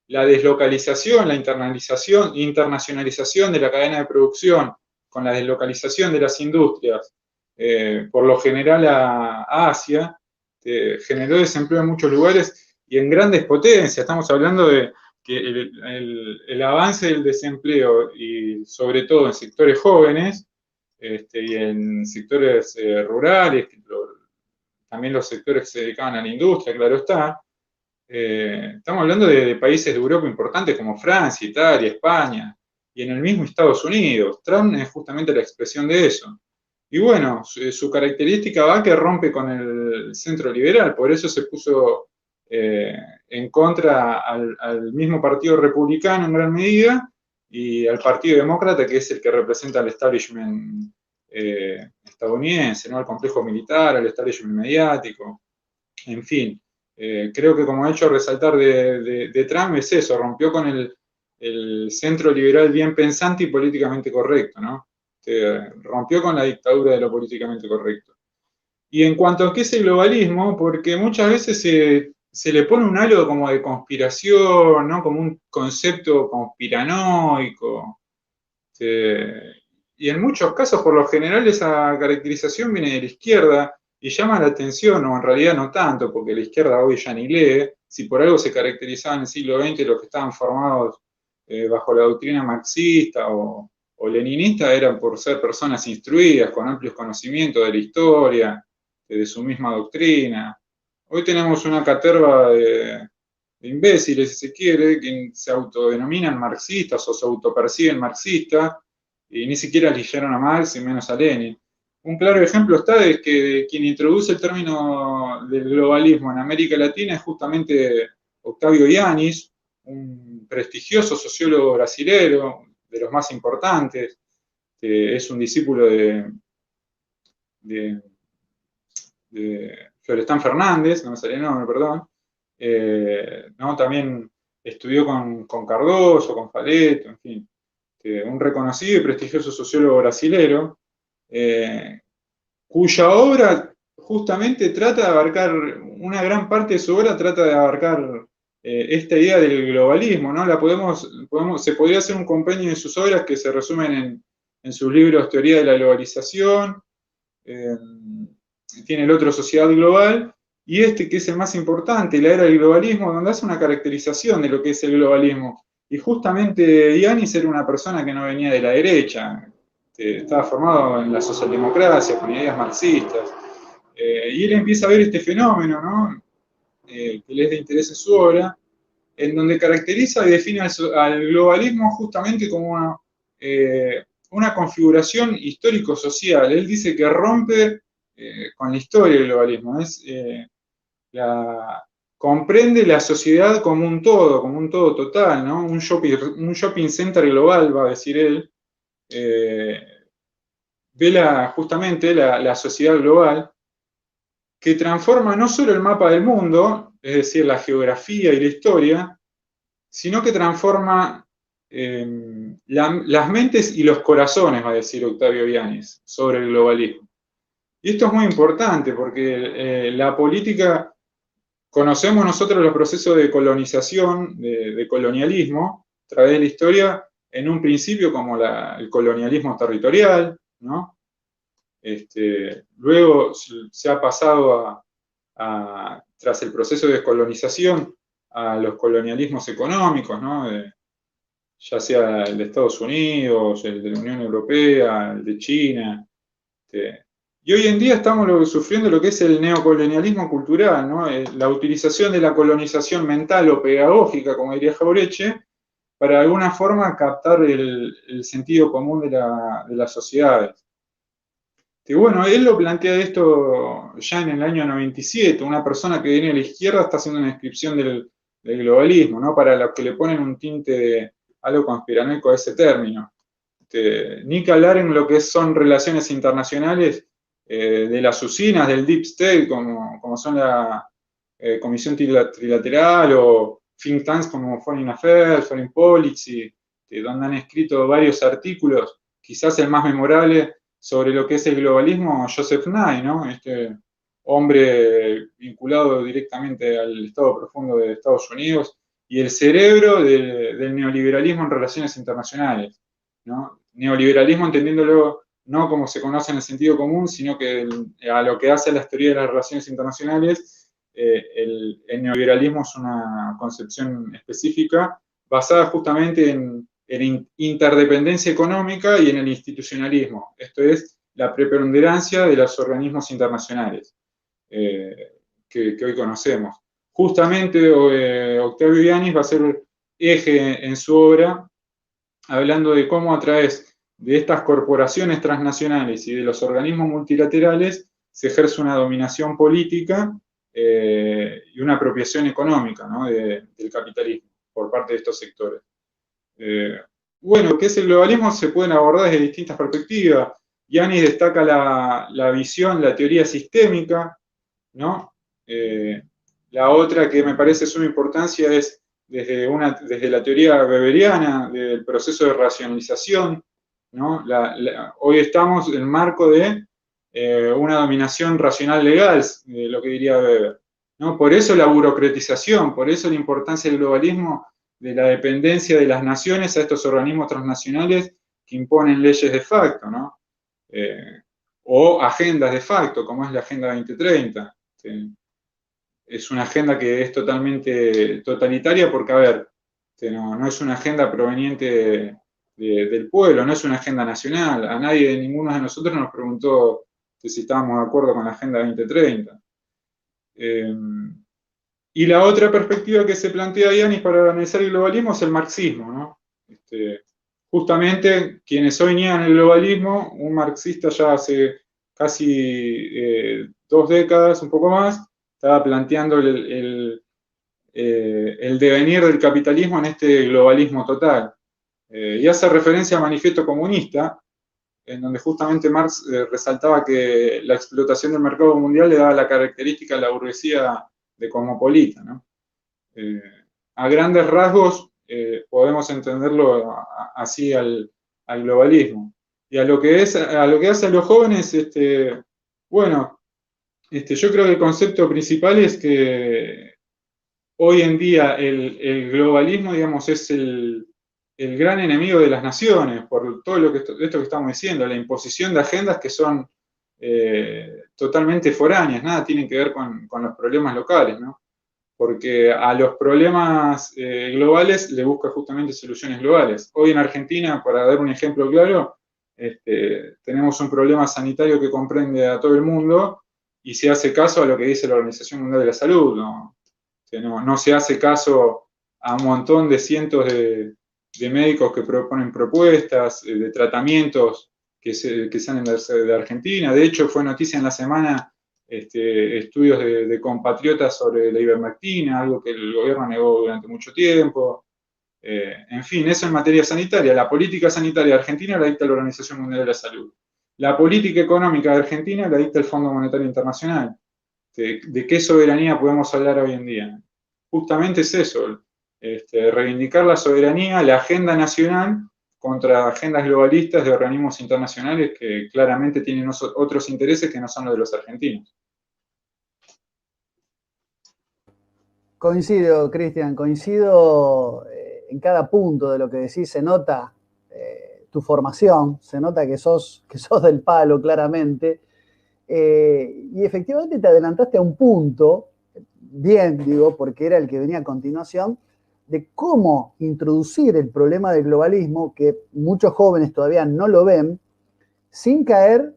La deslocalización, la internacionalización de la cadena de producción con la deslocalización de las industrias, por lo general a Asia, generó desempleo en muchos lugares y en grandes potencias. Estamos hablando de que el avance del desempleo, y sobre todo en sectores jóvenes y en sectores rurales, también los sectores que se dedicaban a la industria, claro está. Estamos hablando de países de Europa importantes como Francia, Italia, España y en el mismo Estados Unidos. Trump es justamente la expresión de eso. Y bueno, su característica va que rompe con el centro liberal, por eso se puso en contra al mismo partido republicano en gran medida y al partido demócrata, que es el que representa al establishment estadounidense, ¿no? Al complejo militar, al establishment mediático, en fin. Creo que como hecho resaltar de Trump es eso, rompió con el centro liberal bien pensante y políticamente correcto, ¿no? Rompió con la dictadura de lo políticamente correcto. Y en cuanto a qué es el globalismo, porque muchas veces se le pone un halo como de conspiración, ¿no? Como un concepto conspiranoico. Y en muchos casos, por lo general, esa caracterización viene de la izquierda y llama la atención, o en realidad no tanto, porque la izquierda hoy ya ni lee. Si por algo se caracterizaba en el siglo XX los que estaban formados bajo la doctrina marxista o leninista eran por ser personas instruidas, con amplios conocimientos de la historia, de su misma doctrina. Hoy tenemos una caterva de imbéciles, si se quiere, que se autodenominan marxistas o se autoperciben marxistas, y ni siquiera leyeron a Marx y menos a Lenin. Un claro ejemplo está de que quien introduce el término del globalismo en América Latina es justamente Octavio Yanis, un prestigioso sociólogo brasilero, de los más importantes, que es un discípulo de Florestan Fernández, no me sale el nombre, perdón. ¿No? También estudió con Cardoso, con Faleto, en fin. Un reconocido y prestigioso sociólogo brasilero, cuya obra justamente trata de abarcar, una gran parte de su obra trata de abarcar esta idea del globalismo, ¿no? Se podría hacer un compendio de sus obras que se resumen en sus libros Teoría de la Globalización, tiene el otro Sociedad Global, y que es el más importante, La Era del Globalismo, donde hace una caracterización de lo que es el globalismo. Y justamente Yanis era una persona que no venía de la derecha, estaba formado en la socialdemocracia, con ideas marxistas, y él empieza a ver este fenómeno, ¿no? Que le es de interés en su obra, en donde caracteriza y define al globalismo justamente como una configuración histórico-social. Él dice que rompe con la historia del globalismo, comprende la sociedad como un todo total, ¿no? Un shopping center global, va a decir él, ve justamente la sociedad global, que transforma no solo el mapa del mundo, es decir, la geografía y la historia, sino que transforma las mentes y los corazones, va a decir Octavio Vianis, sobre el globalismo. Y esto es muy importante porque la política, conocemos nosotros los procesos de colonización, de colonialismo, a través de la historia, en un principio como el colonialismo territorial, ¿no? Luego se ha pasado tras el proceso de descolonización, a los colonialismos económicos, ¿no? Ya sea el de Estados Unidos, el de la Unión Europea, el de China. Y hoy en día estamos sufriendo lo que es el neocolonialismo cultural, ¿no? La utilización de la colonización mental o pedagógica, como diría Jauretche, para de alguna forma captar el sentido común de las sociedades. Y bueno, él lo plantea esto ya en el año 97, una persona que viene de la izquierda está haciendo una descripción del globalismo, ¿no? Para los que le ponen un tinte de algo conspiranoico a ese término. Ni que hablar en lo que son relaciones internacionales de las usinas del Deep State, como son la Comisión Trilateral o think tanks como Foreign Affairs, Foreign Policy, donde han escrito varios artículos, quizás el más memorable sobre lo que es el globalismo, Joseph Nye, ¿no? Este hombre vinculado directamente al Estado profundo de Estados Unidos y el cerebro del neoliberalismo en relaciones internacionales, ¿no? Neoliberalismo entendiéndolo no como se conoce en el sentido común, sino que a lo que hace la teoría de las relaciones internacionales, el neoliberalismo es una concepción específica basada justamente en interdependencia económica y en el institucionalismo. Esto es la preponderancia de los organismos internacionales que hoy conocemos. Justamente Octavio Vianis va a ser eje en su obra, hablando de cómo a través de estas corporaciones transnacionales y de los organismos multilaterales se ejerce una dominación política y una apropiación económica, ¿no? del capitalismo por parte de estos sectores. Bueno, ¿qué es el globalismo? Se pueden abordar desde distintas perspectivas. Vianis destaca la visión, la teoría sistémica, ¿no? La otra que me parece de suma importancia es desde la teoría weberiana, del proceso de racionalización, ¿no? Hoy estamos en el marco de una dominación racional legal, lo que diría Weber, ¿no? Por eso la burocratización, por eso la importancia del globalismo, de la dependencia de las naciones a estos organismos transnacionales que imponen leyes de facto, ¿no? O agendas de facto, como es la Agenda 2030. Es una agenda que es totalmente totalitaria porque, a ver, no es una agenda proveniente del pueblo, no es una agenda nacional. A nadie, ninguno de nosotros nos preguntó si estábamos de acuerdo con la Agenda 2030. Y la otra perspectiva que se plantea Vianis para analizar el globalismo es el marxismo, ¿no? Justamente quienes hoy niegan el globalismo, un marxista ya hace casi 2 décadas, un poco más, estaba planteando el devenir del capitalismo en este globalismo total. Y hace referencia al Manifiesto Comunista, en donde justamente Marx resaltaba que la explotación del mercado mundial le daba la característica a la burguesía de cosmopolita, ¿no? A grandes rasgos podemos entenderlo así al globalismo. Y a lo que hace a los jóvenes, bueno, yo creo que el concepto principal es que hoy en día el globalismo, digamos, es el gran enemigo de las naciones, por todo esto que estamos diciendo, la imposición de agendas que son totalmente foráneas, nada tienen que ver con los problemas locales, ¿no? Porque a los problemas globales le busca justamente soluciones globales. Hoy en Argentina, para dar un ejemplo claro, tenemos un problema sanitario que comprende a todo el mundo y se hace caso a lo que dice la Organización Mundial de la Salud, ¿no? No se hace caso a un montón de cientos de médicos que proponen propuestas, de tratamientos que salen de Argentina. De hecho, fue noticia en la semana estudios de compatriotas sobre la ivermectina, algo que el gobierno negó durante mucho tiempo. En fin, eso en materia sanitaria. La política sanitaria de Argentina la dicta la Organización Mundial de la Salud. La política económica de Argentina la dicta el Fondo Monetario Internacional. ¿De qué soberanía podemos hablar hoy en día? Justamente es eso, reivindicar la soberanía, la agenda nacional contra agendas globalistas de organismos internacionales que claramente tienen otros intereses que no son los de los argentinos. Coincido, Cristian, coincido en cada punto de lo que decís. Se nota tu formación, se nota que sos del palo, claramente. Y efectivamente te adelantaste a un punto, bien digo, porque era el que venía a continuación, de cómo introducir el problema del globalismo, que muchos jóvenes todavía no lo ven, sin caer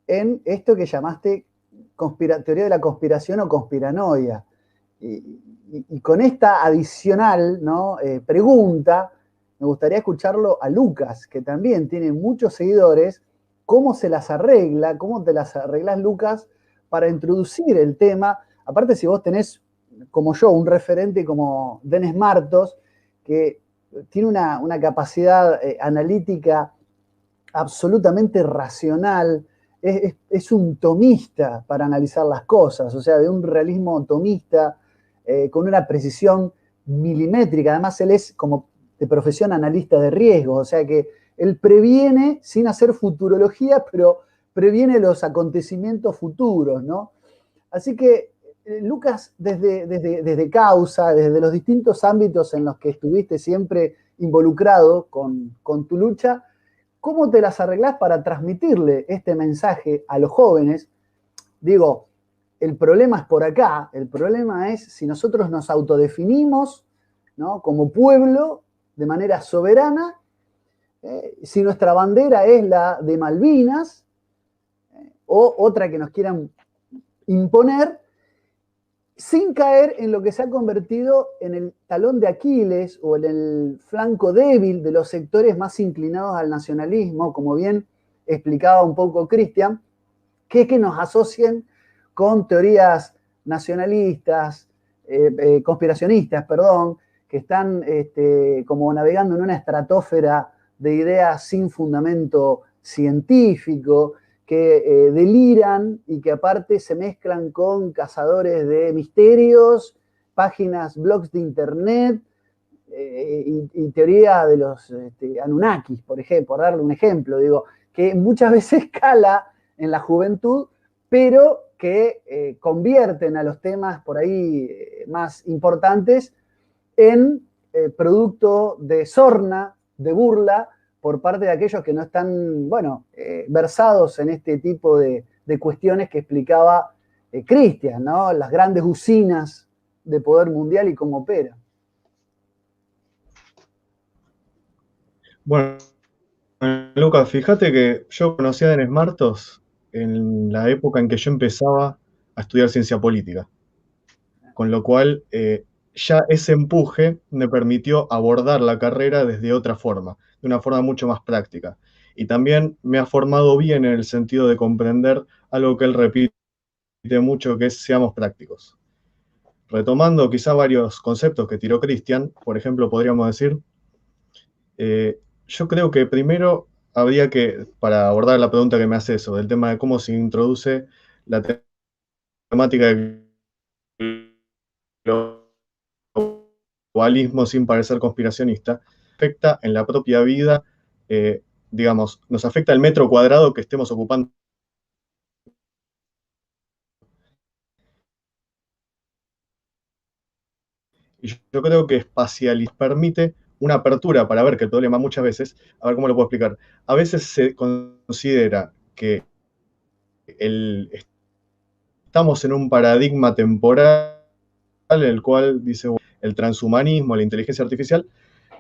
en esto que llamaste teoría de la conspiración o conspiranoia. Y con esta adicional, ¿no? Pregunta, me gustaría escucharlo a Lucas, que también tiene muchos seguidores. ¿Cómo se las arregla? ¿Cómo te las arreglas, Lucas, para introducir el tema? Aparte, si vos tenés, como yo, un referente como Denis Martos, que tiene una capacidad analítica absolutamente racional, es un tomista para analizar las cosas, o sea, de un realismo tomista, con una precisión milimétrica. Además, él es, como de profesión, analista de riesgos, o sea que él previene, sin hacer futurología, pero previene los acontecimientos futuros, ¿no? Así que, Lucas, desde Causa, desde los distintos ámbitos en los que estuviste siempre involucrado con tu lucha, ¿cómo te las arreglás para transmitirle este mensaje a los jóvenes? Digo, el problema es por acá, el problema es si nosotros nos autodefinimos, ¿no?, como pueblo de manera soberana, si nuestra bandera es la de Malvinas, o otra que nos quieran imponer, sin caer en lo que se ha convertido en el talón de Aquiles o en el flanco débil de los sectores más inclinados al nacionalismo, como bien explicaba un poco Cristian, que es que nos asocien con teorías nacionalistas, conspiracionistas, perdón, que están como navegando en una estratosfera de ideas sin fundamento científico, que deliran y que aparte se mezclan con cazadores de misterios, páginas, blogs de internet y teoría de los Anunnakis, por ejemplo, por darle un ejemplo, digo, que muchas veces cala en la juventud, pero que convierten a los temas por ahí más importantes en producto de sorna, de burla, por parte de aquellos que no están, bueno, versados en este tipo de cuestiones que explicaba Cristian, ¿no? Las grandes usinas de poder mundial y cómo opera. Bueno, Lucas, fíjate que yo conocí a Denis Martos en la época en que yo empezaba a estudiar ciencia política, con lo cual ya ese empuje me permitió abordar la carrera desde otra forma, de una forma mucho más práctica. Y también me ha formado bien en el sentido de comprender algo que él repite mucho, que es seamos prácticos. Retomando quizá varios conceptos que tiró Cristian, por ejemplo, podríamos decir, yo creo que primero habría que, para abordar la pregunta que me hace eso, del tema de cómo se introduce la temática del globalismo sin parecer conspiracionista, afecta en la propia vida, digamos, nos afecta el metro cuadrado que estemos ocupando. Y yo creo que Espacialis permite una apertura para ver que el problema muchas veces, a ver cómo lo puedo explicar, a veces se considera que estamos en un paradigma temporal en el cual dice el transhumanismo, la inteligencia artificial,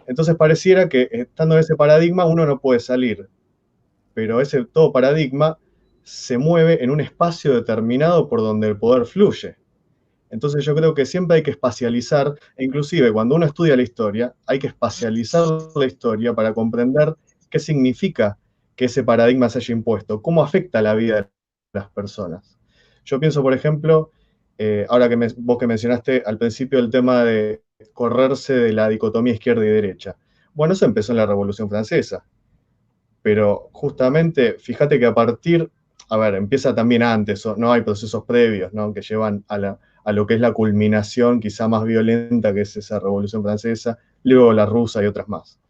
entonces pareciera que estando en ese paradigma uno no puede salir, pero ese todo paradigma se mueve en un espacio determinado por donde el poder fluye. Entonces yo creo que siempre hay que espacializar, e inclusive cuando uno estudia la historia, hay que espacializar la historia para comprender qué significa que ese paradigma se haya impuesto, cómo afecta la vida de las personas. Yo pienso, por ejemplo, ahora que vos que mencionaste al principio el tema de correrse de la dicotomía izquierda y derecha. Bueno, eso empezó en la Revolución Francesa, pero justamente, fíjate que empieza también antes, no hay procesos previos, ¿no? Que llevan a lo que es la culminación quizá más violenta, que es esa Revolución Francesa, luego la rusa y otras más.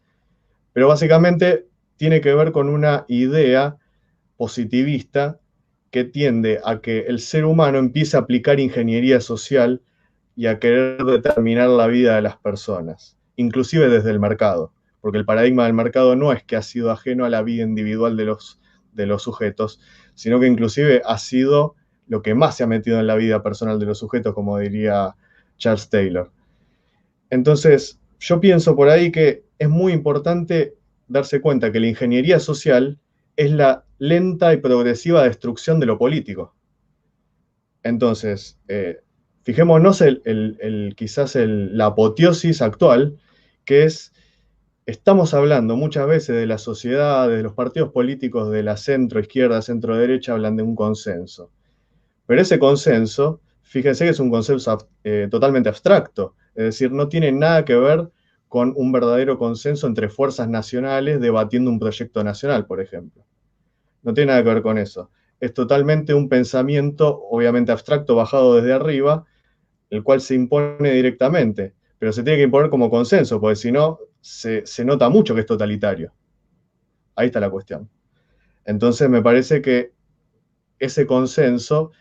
Pero básicamente tiene que ver con una idea positivista que tiende a que el ser humano empiece a aplicar ingeniería social y a querer determinar la vida de las personas, inclusive desde el mercado, porque el paradigma del mercado no es que ha sido ajeno a la vida individual de los sujetos, sino que inclusive ha sido lo que más se ha metido en la vida personal de los sujetos, como diría Charles Taylor. Entonces, yo pienso por ahí que es muy importante darse cuenta que la ingeniería social es la lenta y progresiva destrucción de lo político. Entonces, fijémonos quizás la apoteosis actual, que es, estamos hablando muchas veces de la sociedad, de los partidos políticos de la centro-izquierda, centro-derecha, hablan de un consenso. Pero ese consenso, fíjense que es un consenso totalmente abstracto, es decir, no tiene nada que ver con un verdadero consenso entre fuerzas nacionales debatiendo un proyecto nacional, por ejemplo. No tiene nada que ver con eso. Es totalmente un pensamiento, obviamente abstracto, bajado desde arriba, el cual se impone directamente, pero se tiene que imponer como consenso, porque si no, se nota mucho que es totalitario. Ahí está la cuestión. Entonces me parece que ese consenso,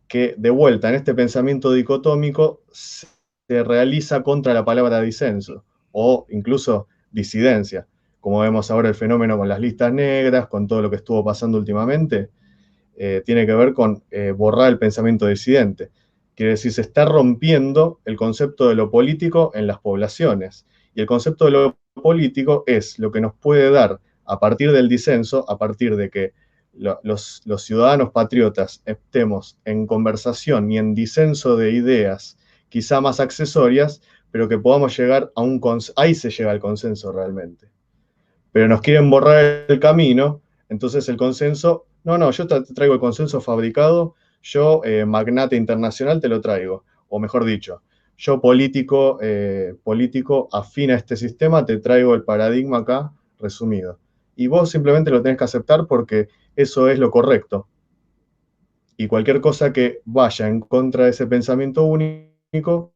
que de vuelta en este pensamiento dicotómico, se realiza contra la palabra disenso, o incluso disidencia, como vemos ahora el fenómeno con las listas negras, con todo lo que estuvo pasando últimamente, tiene que ver con borrar el pensamiento disidente. Quiere decir, se está rompiendo el concepto de lo político en las poblaciones. Y el concepto de lo político es lo que nos puede dar, a partir del disenso, a partir de que los ciudadanos patriotas estemos en conversación y en disenso de ideas, quizá más accesorias, pero que podamos llegar a un consenso. Ahí se llega al consenso realmente. Pero nos quieren borrar el camino, entonces el consenso, no, yo te traigo el consenso fabricado, yo, magnate internacional, te lo traigo. O mejor dicho, yo político afín a este sistema, te traigo el paradigma acá resumido. Y vos simplemente lo tenés que aceptar porque eso es lo correcto. Y cualquier cosa que vaya en contra de ese pensamiento único,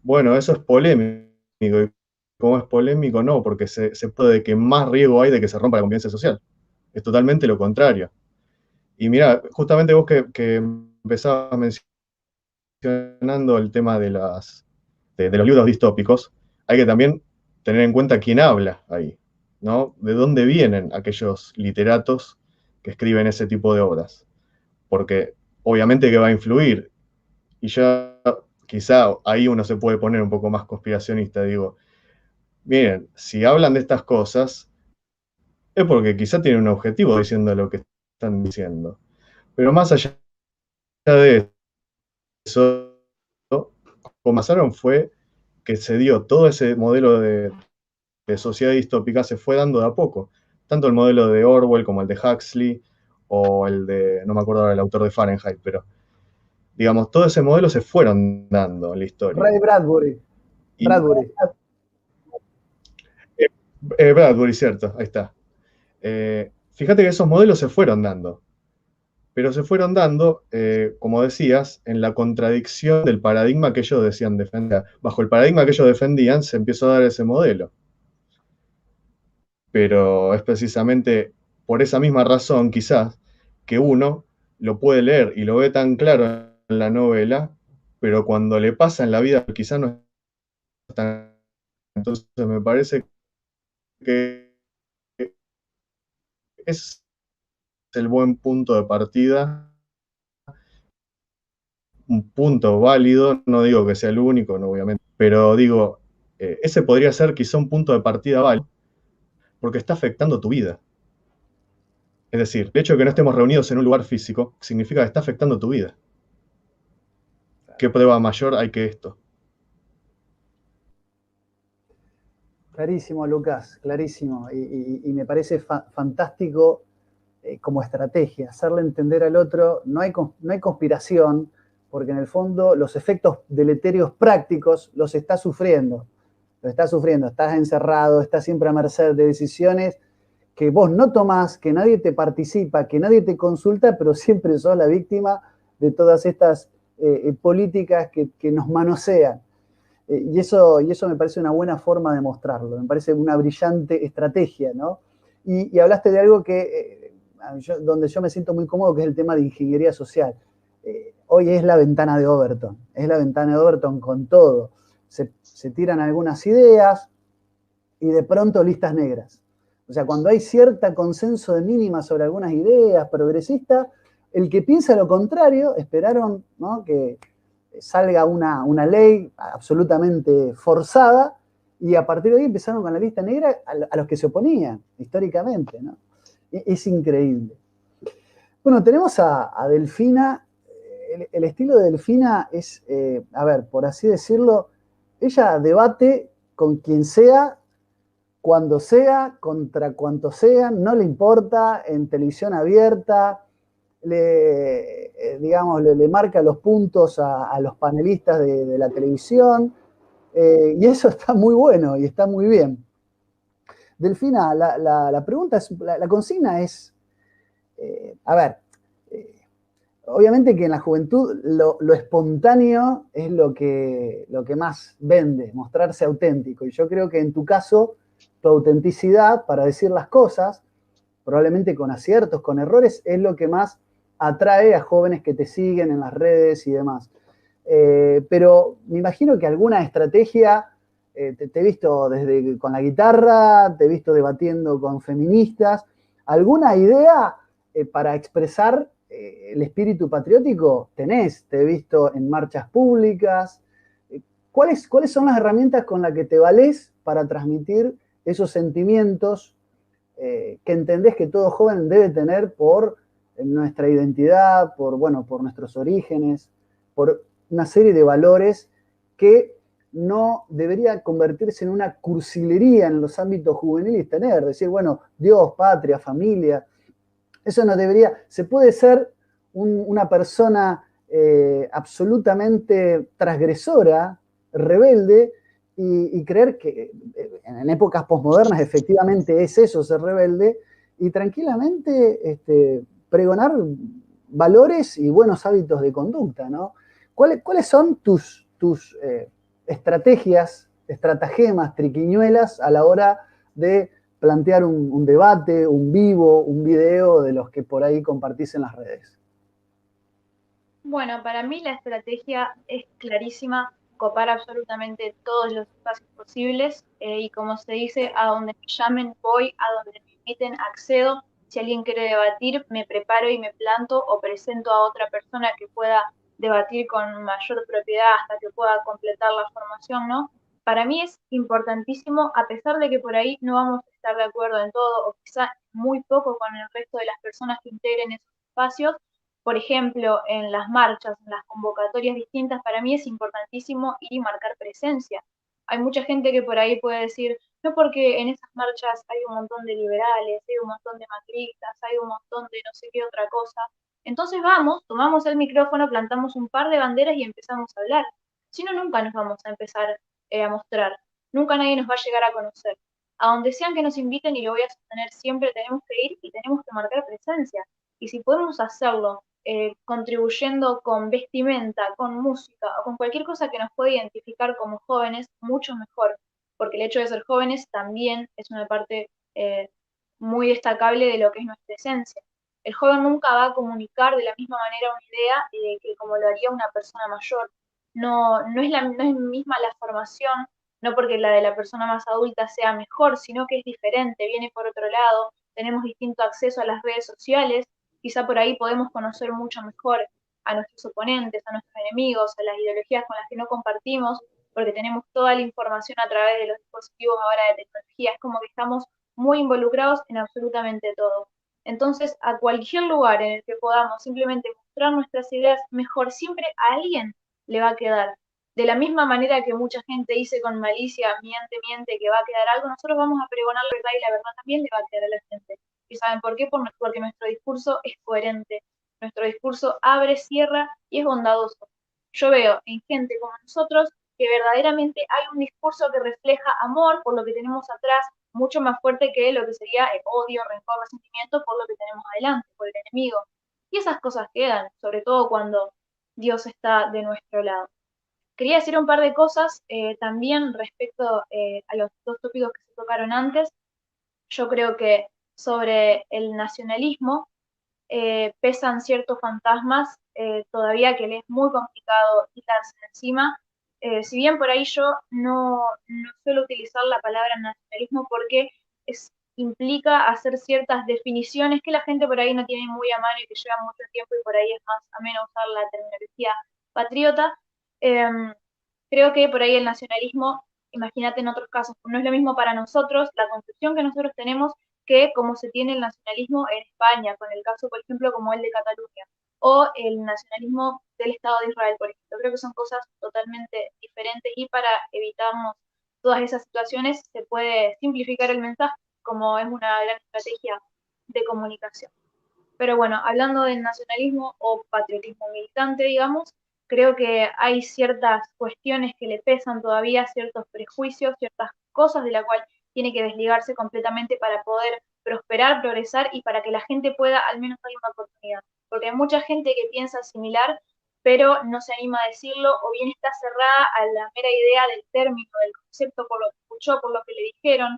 bueno, eso es polémico. Y como es polémico, no, porque se puede que más riesgo hay de que se rompa la convivencia social. Es totalmente lo contrario. Y mira, justamente vos que empezabas mencionando el tema de los libros distópicos, hay que también tener en cuenta quién habla ahí, ¿no? ¿De dónde vienen aquellos literatos que escriben ese tipo de obras? Porque obviamente que va a influir. Y ya quizá ahí uno se puede poner un poco más conspiracionista, digo, miren, si hablan de estas cosas, es porque quizá tienen un objetivo diciendo lo que están diciendo. Pero más allá de eso, como pasaron fue que se dio todo ese modelo de sociedad distópica, se fue dando de a poco. Tanto el modelo de Orwell como el de Huxley, o el de, no me acuerdo ahora el autor de Fahrenheit, pero digamos, todo ese modelo se fueron dando en la historia. Ray Bradbury. Bradbury, cierto, ahí está. Fíjate que esos modelos se fueron dando, pero se fueron dando, como decías, en la contradicción del paradigma que ellos decían defender. Bajo el paradigma que ellos defendían, se empezó a dar ese modelo. Pero es precisamente por esa misma razón, quizás, que uno lo puede leer y lo ve tan claro en la novela, pero cuando le pasa en la vida, quizás no es tan. Entonces me parece que es el buen punto de partida, un punto válido, no digo que sea el único, no, obviamente, pero digo, ese podría ser quizá un punto de partida válido, porque está afectando tu vida. Es decir, el hecho de que no estemos reunidos en un lugar físico significa que está afectando tu vida. ¿Qué prueba mayor hay que esto? Clarísimo, Lucas, clarísimo. Y me parece fantástico como estrategia, hacerle entender al otro, no hay conspiración, porque en el fondo los efectos deleterios prácticos los estás sufriendo. Lo estás sufriendo, estás encerrado, estás siempre a merced de decisiones que vos no tomás, que nadie te participa, que nadie te consulta, pero siempre sos la víctima de todas estas políticas que nos manosean. Y eso me parece una buena forma de mostrarlo, me parece una brillante estrategia, ¿no? Y hablaste de algo que, donde yo me siento muy cómodo, que es el tema de ingeniería social. Hoy es la ventana de Overton, es la ventana de Overton con todo. Se tiran algunas ideas y de pronto listas negras. O sea, cuando hay cierta consenso de mínima sobre algunas ideas progresistas, el que piensa lo contrario, esperaron, ¿no?, que salga una ley absolutamente forzada, y a partir de ahí empezaron con la lista negra a los que se oponían, históricamente, ¿no? Es increíble. Bueno, tenemos a Delfina. El estilo de Delfina es, a ver, por así decirlo, ella debate con quien sea, cuando sea, contra cuanto sea, no le importa, en televisión abierta, le marca los puntos a los panelistas de la televisión, y eso está muy bueno y está muy bien. Delfina, la pregunta es, la consigna es, a ver, obviamente que en la juventud lo espontáneo es lo que más vende, mostrarse auténtico, y yo creo que en tu caso, tu autenticidad para decir las cosas, probablemente con aciertos, con errores, es lo que más atrae a jóvenes que te siguen en las redes y demás. Pero me imagino que alguna estrategia, te he visto desde con la guitarra, te he visto debatiendo con feministas, alguna idea para expresar el espíritu patriótico tenés, te he visto en marchas públicas. ¿Cuáles son las herramientas con las que te valés para transmitir esos sentimientos que entendés que todo joven debe tener por nuestra identidad, por nuestros orígenes, por una serie de valores que no debería convertirse en una cursilería en los ámbitos juveniles tener? Decir, bueno, Dios, patria, familia, eso no debería. Se puede ser una persona absolutamente transgresora, rebelde, y creer que en épocas posmodernas efectivamente es eso, ser rebelde, y tranquilamente pregonar valores y buenos hábitos de conducta, ¿no? ¿Cuáles son tus estrategias, estratagemas, triquiñuelas a la hora de plantear un debate, un vivo, un video de los que por ahí compartís en las redes? Bueno, para mí la estrategia es clarísima, copar absolutamente todos los espacios posibles, y como se dice, a donde me llamen voy, a donde me inviten accedo. Si alguien quiere debatir, me preparo y me planto o presento a otra persona que pueda debatir con mayor propiedad hasta que pueda completar la formación, ¿no? Para mí es importantísimo, a pesar de que por ahí no vamos a estar de acuerdo en todo o quizá muy poco con el resto de las personas que integren esos espacios. Por ejemplo, en las marchas, en las convocatorias distintas, para mí es importantísimo ir y marcar presencia. Hay mucha gente que por ahí puede decir, no, porque en esas marchas hay un montón de liberales, hay un montón de macristas, hay un montón de no sé qué otra cosa. Entonces vamos, tomamos el micrófono, plantamos un par de banderas y empezamos a hablar. Si no, nunca nos vamos a empezar a mostrar. Nunca nadie nos va a llegar a conocer. A donde sean que nos inviten, y lo voy a sostener siempre, tenemos que ir y tenemos que marcar presencia. Y si podemos hacerlo contribuyendo con vestimenta, con música o con cualquier cosa que nos pueda identificar como jóvenes, mucho mejor, porque el hecho de ser jóvenes también es una parte muy destacable de lo que es nuestra esencia. El joven nunca va a comunicar de la misma manera una idea que como lo haría una persona mayor. No es misma la formación, no porque la de la persona más adulta sea mejor, sino que es diferente, viene por otro lado, tenemos distinto acceso a las redes sociales, quizá por ahí podemos conocer mucho mejor a nuestros oponentes, a nuestros enemigos, a las ideologías con las que no compartimos, porque tenemos toda la información a través de los dispositivos ahora de tecnología. Es como que estamos muy involucrados en absolutamente todo. Entonces, a cualquier lugar en el que podamos simplemente mostrar nuestras ideas, mejor siempre a alguien le va a quedar. De la misma manera que mucha gente dice con malicia, miente, miente, que va a quedar algo, nosotros vamos a pregonar la verdad y la verdad también le va a quedar a la gente. ¿Y saben por qué? Porque nuestro discurso es coherente, nuestro discurso abre, cierra y es bondadoso. Yo veo en gente como nosotros que verdaderamente hay un discurso que refleja amor por lo que tenemos atrás, mucho más fuerte que lo que sería el odio, rencor, resentimiento por lo que tenemos adelante, por el enemigo. Y esas cosas quedan, sobre todo cuando Dios está de nuestro lado. Quería decir un par de cosas también respecto a los dos tópicos que se tocaron antes. Yo creo que sobre el nacionalismo pesan ciertos fantasmas todavía que le es muy complicado quitarse de encima. Si bien por ahí yo no suelo utilizar la palabra nacionalismo porque implica hacer ciertas definiciones que la gente por ahí no tiene muy a mano y que llevan mucho tiempo y por ahí es más ameno usar la terminología patriota. Eh, Creo que por ahí el nacionalismo, imagínate en otros casos, no es lo mismo para nosotros, la concepción que nosotros tenemos, que como se tiene el nacionalismo en España, con el caso, por ejemplo, como el de Cataluña, o el nacionalismo del Estado de Israel, por ejemplo. Creo que son cosas totalmente diferentes y para evitarnos todas esas situaciones se puede simplificar el mensaje, como es una gran estrategia de comunicación. Pero bueno, hablando del nacionalismo o patriotismo militante, digamos, creo que hay ciertas cuestiones que le pesan todavía, ciertos prejuicios, ciertas cosas de la cual tiene que desligarse completamente para poder prosperar, progresar y para que la gente pueda al menos darle una oportunidad. Porque hay mucha gente que piensa similar, pero no se anima a decirlo o bien está cerrada a la mera idea del término, del concepto, por lo que escuchó, por lo que le dijeron,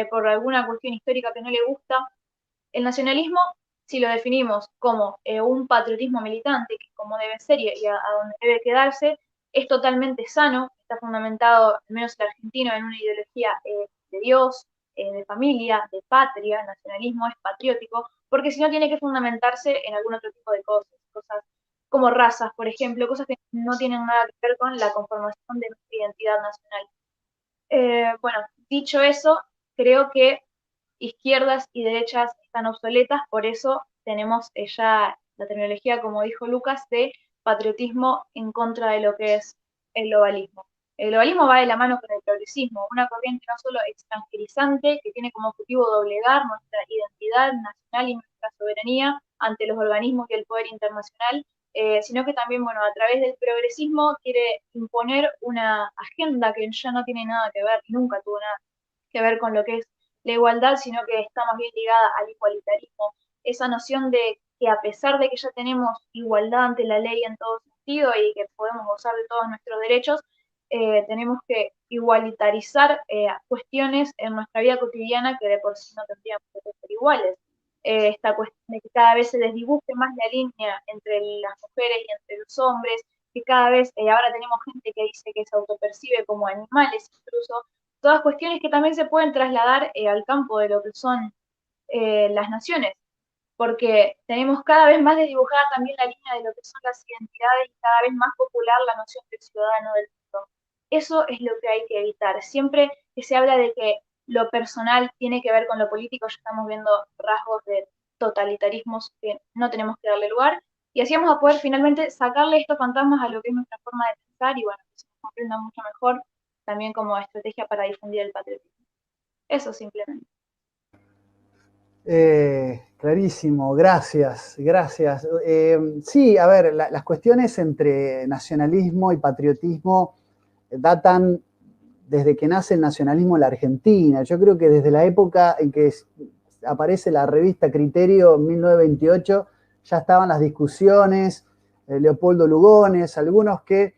por alguna cuestión histórica que no le gusta. El nacionalismo, si lo definimos como un patriotismo militante, que es como debe ser y a donde debe quedarse, es totalmente sano, está fundamentado, al menos el argentino, en una ideología de Dios, de familia, de patria. El nacionalismo es patriótico, porque si no tiene que fundamentarse en algún otro tipo de cosas, cosas como razas, por ejemplo, cosas que no tienen nada que ver con la conformación de nuestra identidad nacional. Bueno, dicho eso, creo que izquierdas y derechas están obsoletas, por eso tenemos ya la terminología, como dijo Lucas, de patriotismo en contra de lo que es el globalismo. El globalismo va de la mano con el progresismo, una corriente no solo extranjerizante, que tiene como objetivo doblegar nuestra identidad nacional y nuestra soberanía ante los organismos y el poder internacional, sino que también, bueno, a través del progresismo quiere imponer una agenda que ya no tiene nada que ver, nunca tuvo nada que ver con lo que es la igualdad, sino que está más bien ligada al igualitarismo. Esa noción de que a pesar de que ya tenemos igualdad ante la ley en todo sentido y que podemos gozar de todos nuestros derechos, tenemos que igualitarizar cuestiones en nuestra vida cotidiana que de por sí no tendríamos que ser iguales. Esta cuestión de que cada vez se desdibuje más la línea entre las mujeres y entre los hombres, que cada vez, ahora tenemos gente que dice que se autopercibe como animales incluso, todas cuestiones que también se pueden trasladar al campo de lo que son las naciones, porque tenemos cada vez más desdibujada también la línea de lo que son las identidades y cada vez más popular la noción del ciudadano del mundo. Eso es lo que hay que evitar. Siempre que se habla de que lo personal tiene que ver con lo político, ya estamos viendo rasgos de totalitarismos que no tenemos que darle lugar, y así vamos a poder finalmente sacarle estos fantasmas a lo que es nuestra forma de pensar y bueno, que se nos comprenda mucho mejor también como estrategia para difundir el patriotismo. Eso simplemente. Clarísimo, gracias, gracias. Sí, a ver, las cuestiones entre nacionalismo y patriotismo datan desde que nace el nacionalismo en la Argentina. Yo creo que desde la época en que aparece la revista Criterio en 1928 ya estaban las discusiones, Leopoldo Lugones, algunos que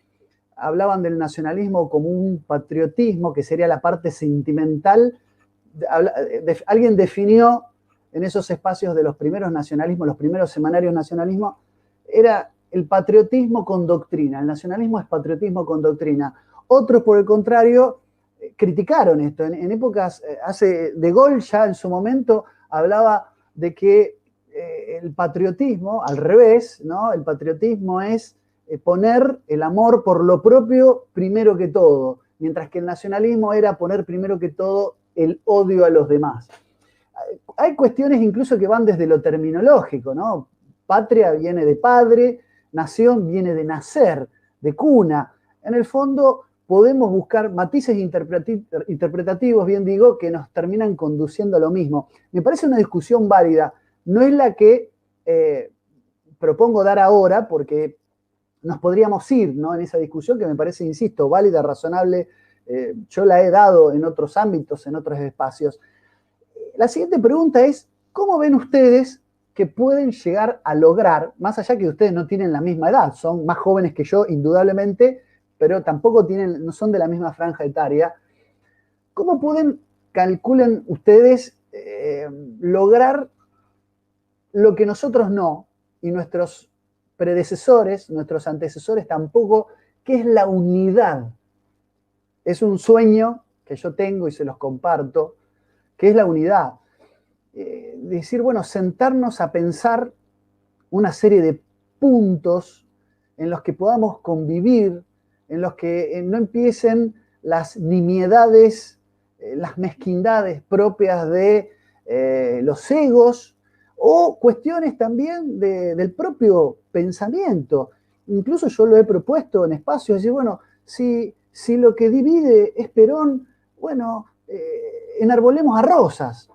hablaban del nacionalismo como un patriotismo, que sería la parte sentimental. Alguien definió en esos espacios de los primeros nacionalismos, los primeros semanarios nacionalismo, era el patriotismo con doctrina. El nacionalismo es patriotismo con doctrina. Otros, por el contrario, criticaron esto. En épocas, De Gaulle ya en su momento hablaba de que el patriotismo, al revés, ¿no? El patriotismo es poner el amor por lo propio primero que todo, mientras que el nacionalismo era poner primero que todo el odio a los demás. hay cuestiones incluso que van desde lo terminológico, ¿no? Patria viene de padre, nación viene de nacer, de cuna. En el fondo podemos buscar matices interpretativos, bien digo, que nos terminan conduciendo a lo mismo. Me parece una discusión válida. No es la que propongo dar ahora, porque nos podríamos ir, ¿no?, en esa discusión que me parece, insisto, válida, razonable. Yo la he dado en otros ámbitos, en otros espacios. La siguiente pregunta es, ¿cómo ven ustedes que pueden llegar a lograr, más allá que ustedes no tienen la misma edad, son más jóvenes que yo, indudablemente, pero tampoco no son de la misma franja etaria, ¿cómo calculen ustedes, lograr lo que nosotros no, y nuestros predecesores, nuestros antecesores tampoco, que es la unidad? Es un sueño que yo tengo y se los comparto, que es la unidad. Decir, bueno, sentarnos a pensar una serie de puntos en los que podamos convivir, en los que no empiecen las nimiedades, las mezquindades propias de los egos, o cuestiones también del propio pensamiento. Incluso yo lo he propuesto en espacios, decir, bueno, si lo que divide es Perón, bueno, enarbolemos a Rosas.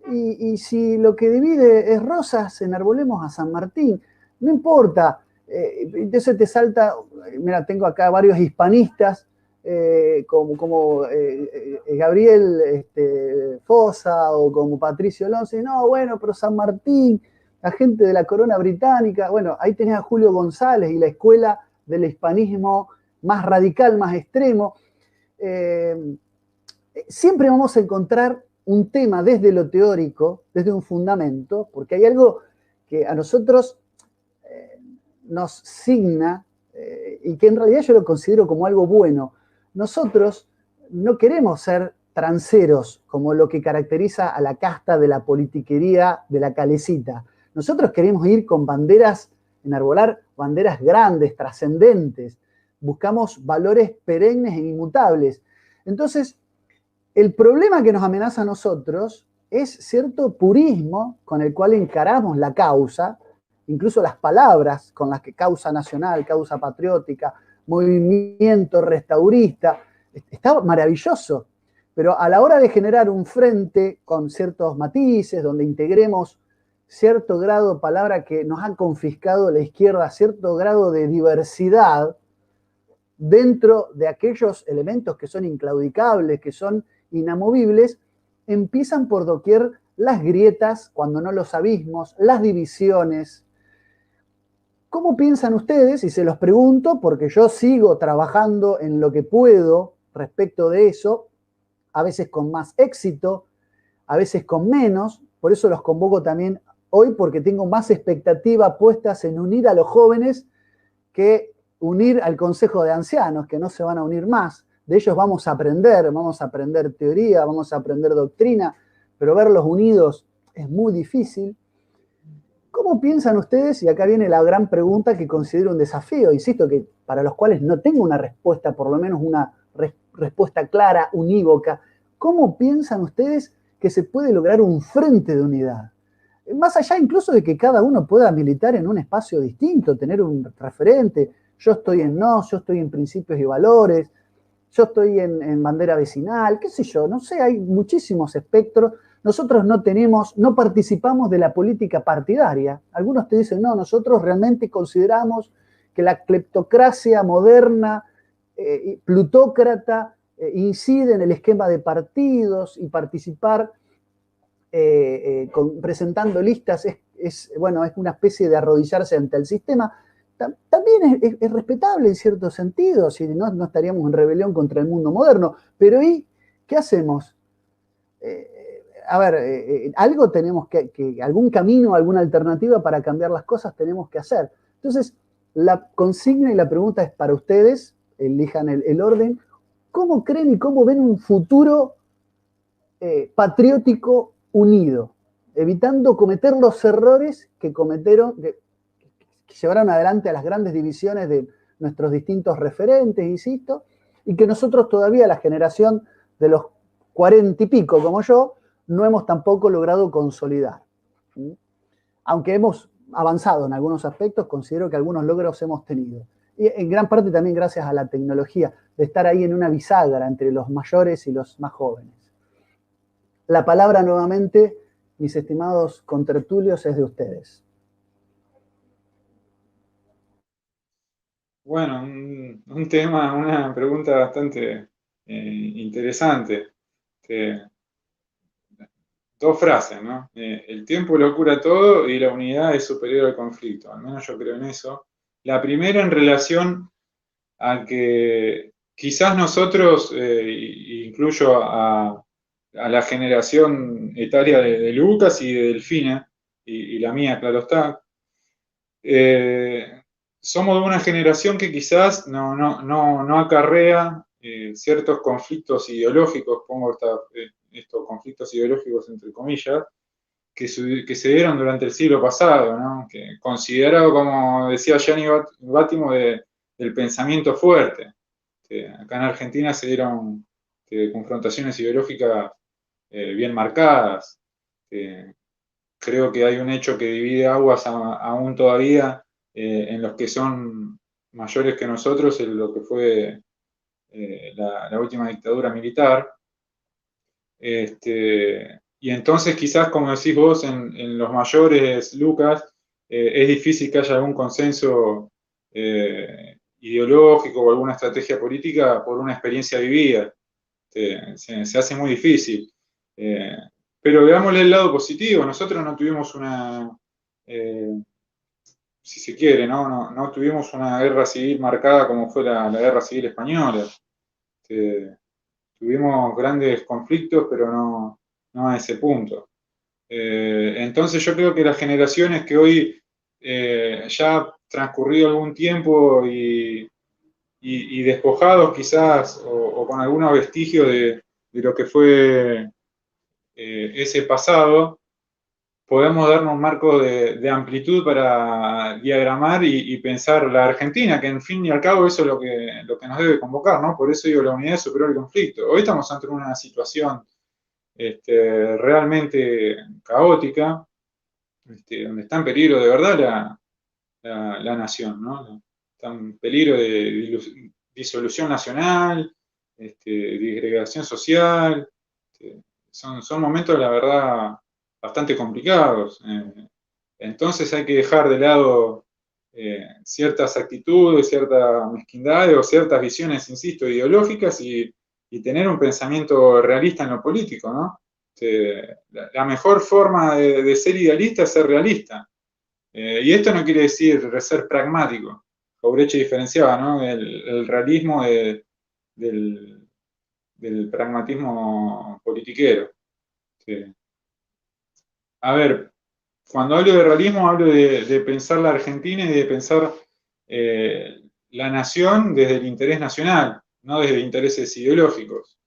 Y si lo que divide es Rosas, enarbolemos a San Martín. No importa. Entonces te salta, mira, tengo acá varios hispanistas, como Gabriel Fosa o como Patricio Alonso. No, bueno, pero San Martín, la gente de la corona británica. Bueno, ahí tenés a Julio González y la escuela del hispanismo más radical, más extremo. Siempre vamos a encontrar un tema desde lo teórico, desde un fundamento, porque hay algo que a nosotros nos signa y que en realidad yo lo considero como algo bueno. Nosotros no queremos ser transeros como lo que caracteriza a la casta de la politiquería de la calecita. Nosotros queremos ir con banderas, enarbolar banderas grandes, trascendentes. Buscamos valores perennes e inmutables. Entonces, el problema que nos amenaza a nosotros es cierto purismo con el cual encaramos la causa, incluso las palabras con las que causa nacional, causa patriótica, movimiento restaurista. Está maravilloso, pero a la hora de generar un frente con ciertos matices, donde integremos cierto grado, palabra que nos han confiscado la izquierda, cierto grado de diversidad dentro de aquellos elementos que son inclaudicables, que son inamovibles, empiezan por doquier las grietas, cuando no los abismos, las divisiones. ¿Cómo piensan ustedes? Y se los pregunto porque yo sigo trabajando en lo que puedo respecto de eso, a veces con más éxito, a veces con menos. Por eso los convoco también hoy, porque tengo más expectativa puestas en unir a los jóvenes que unir al Consejo de Ancianos, que no se van a unir más. De ellos vamos a aprender teoría, vamos a aprender doctrina, pero verlos unidos es muy difícil. ¿Cómo piensan ustedes? Y acá viene la gran pregunta que considero un desafío, insisto, que para los cuales no tengo una respuesta, por lo menos una respuesta clara, unívoca. ¿Cómo piensan ustedes que se puede lograr un frente de unidad? Más allá incluso de que cada uno pueda militar en un espacio distinto, tener un referente. Yo estoy en NOS, yo estoy en principios y valores, yo estoy en bandera vecinal, qué sé yo, no sé, hay muchísimos espectros. Nosotros no participamos de la política partidaria. Algunos te dicen, no, nosotros realmente consideramos que la cleptocracia moderna, plutócrata, incide en el esquema de partidos y participar presentando listas es una especie de arrodillarse ante el sistema. También es respetable en cierto sentido, si no estaríamos en rebelión contra el mundo moderno. Pero ¿y qué hacemos? Algo tenemos algún camino, alguna alternativa para cambiar las cosas tenemos que hacer. Entonces, la consigna y la pregunta es para ustedes, elijan el orden. ¿Cómo creen y cómo ven un futuro patriótico unido, evitando cometer los errores que cometieron, que llevaron adelante a las grandes divisiones de nuestros distintos referentes, insisto, y que nosotros todavía, la generación de los 40 y pico como yo, no hemos tampoco logrado consolidar. Aunque hemos avanzado en algunos aspectos, considero que algunos logros hemos tenido. Y en gran parte también gracias a la tecnología, de estar ahí en una bisagra entre los mayores y los más jóvenes. La palabra nuevamente, mis estimados contertulios, es de ustedes. Bueno, un tema, una pregunta bastante interesante. Dos frases, ¿no? El tiempo lo cura todo y la unidad es superior al conflicto. Al menos yo creo en eso. La primera en relación a que quizás nosotros, incluyo a la generación etaria de Lucas y de Delfina, y la mía, claro está, somos de una generación que quizás no acarrea ciertos conflictos ideológicos, pongo estos conflictos ideológicos entre comillas, que se dieron durante el siglo pasado, ¿no? Que considerado, como decía Gianni Bátimo, del pensamiento fuerte. Acá en Argentina se dieron confrontaciones ideológicas bien marcadas. Creo que hay un hecho que divide aguas aún todavía en los que son mayores que nosotros, en lo que fue la última dictadura militar. Y entonces quizás, como decís vos, en los mayores, Lucas, es difícil que haya algún consenso ideológico o alguna estrategia política por una experiencia vivida. Se hace muy difícil. Pero veámosle el lado positivo. Nosotros no tuvimos si se quiere, no tuvimos una guerra civil marcada como fue la guerra civil española. Tuvimos grandes conflictos, pero no a ese punto. Entonces yo creo que las generaciones que hoy ya ha transcurrido algún tiempo y despojados quizás o con algunos vestigios de lo que fue ese pasado, podemos darnos un marco de amplitud para diagramar y pensar la Argentina, que en fin y al cabo eso es lo que nos debe convocar, ¿no? Por eso digo, la unidad superior al conflicto. Hoy estamos ante una situación realmente caótica, donde está en peligro de verdad la nación, ¿no? Está en peligro de disolución nacional, disgregación social. Son momentos, la verdad, bastante complicados. Entonces hay que dejar de lado ciertas actitudes, ciertas mezquindades o ciertas visiones, insisto, ideológicas y tener un pensamiento realista en lo político, ¿no? La mejor forma de ser idealista es ser realista. Y esto no quiere decir ser pragmático. Jauretche diferenciaba, ¿no? El realismo del pragmatismo politiquero. Sí. A ver, cuando hablo de realismo, hablo de pensar la Argentina y de pensar la nación desde el interés nacional, no desde intereses ideológicos.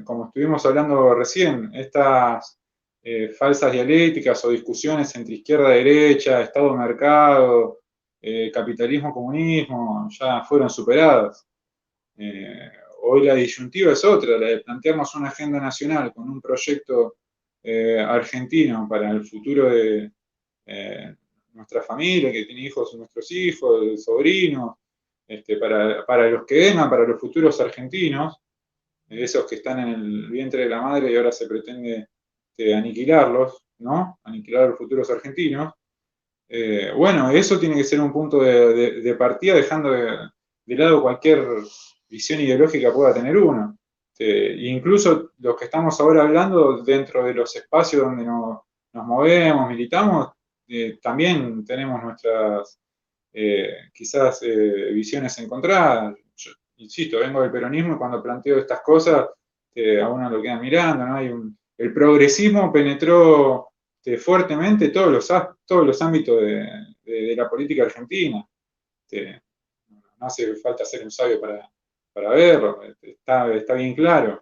Como estuvimos hablando recién, estas falsas dialécticas o discusiones entre izquierda y derecha, Estado-mercado, capitalismo-comunismo, ya fueron superadas. Hoy la disyuntiva es otra, la de plantearnos una agenda nacional con un proyecto argentino para el futuro de nuestra familia, que tiene hijos, nuestros hijos, sobrinos, para los que vengan, para los futuros argentinos, esos que están en el vientre de la madre y ahora se pretende aniquilarlos, ¿no? Aniquilar a los futuros argentinos. Bueno, eso tiene que ser un punto de partida, dejando de lado cualquier visión ideológica pueda tener uno. Incluso los que estamos ahora hablando dentro de los espacios donde nos movemos, militamos, también tenemos nuestras quizás visiones encontradas. Yo, insisto, vengo del peronismo y cuando planteo estas cosas a uno lo queda mirando, ¿no? El progresismo penetró fuertemente todos los ámbitos de la política argentina. No hace falta ser un sabio para verlo, está bien claro.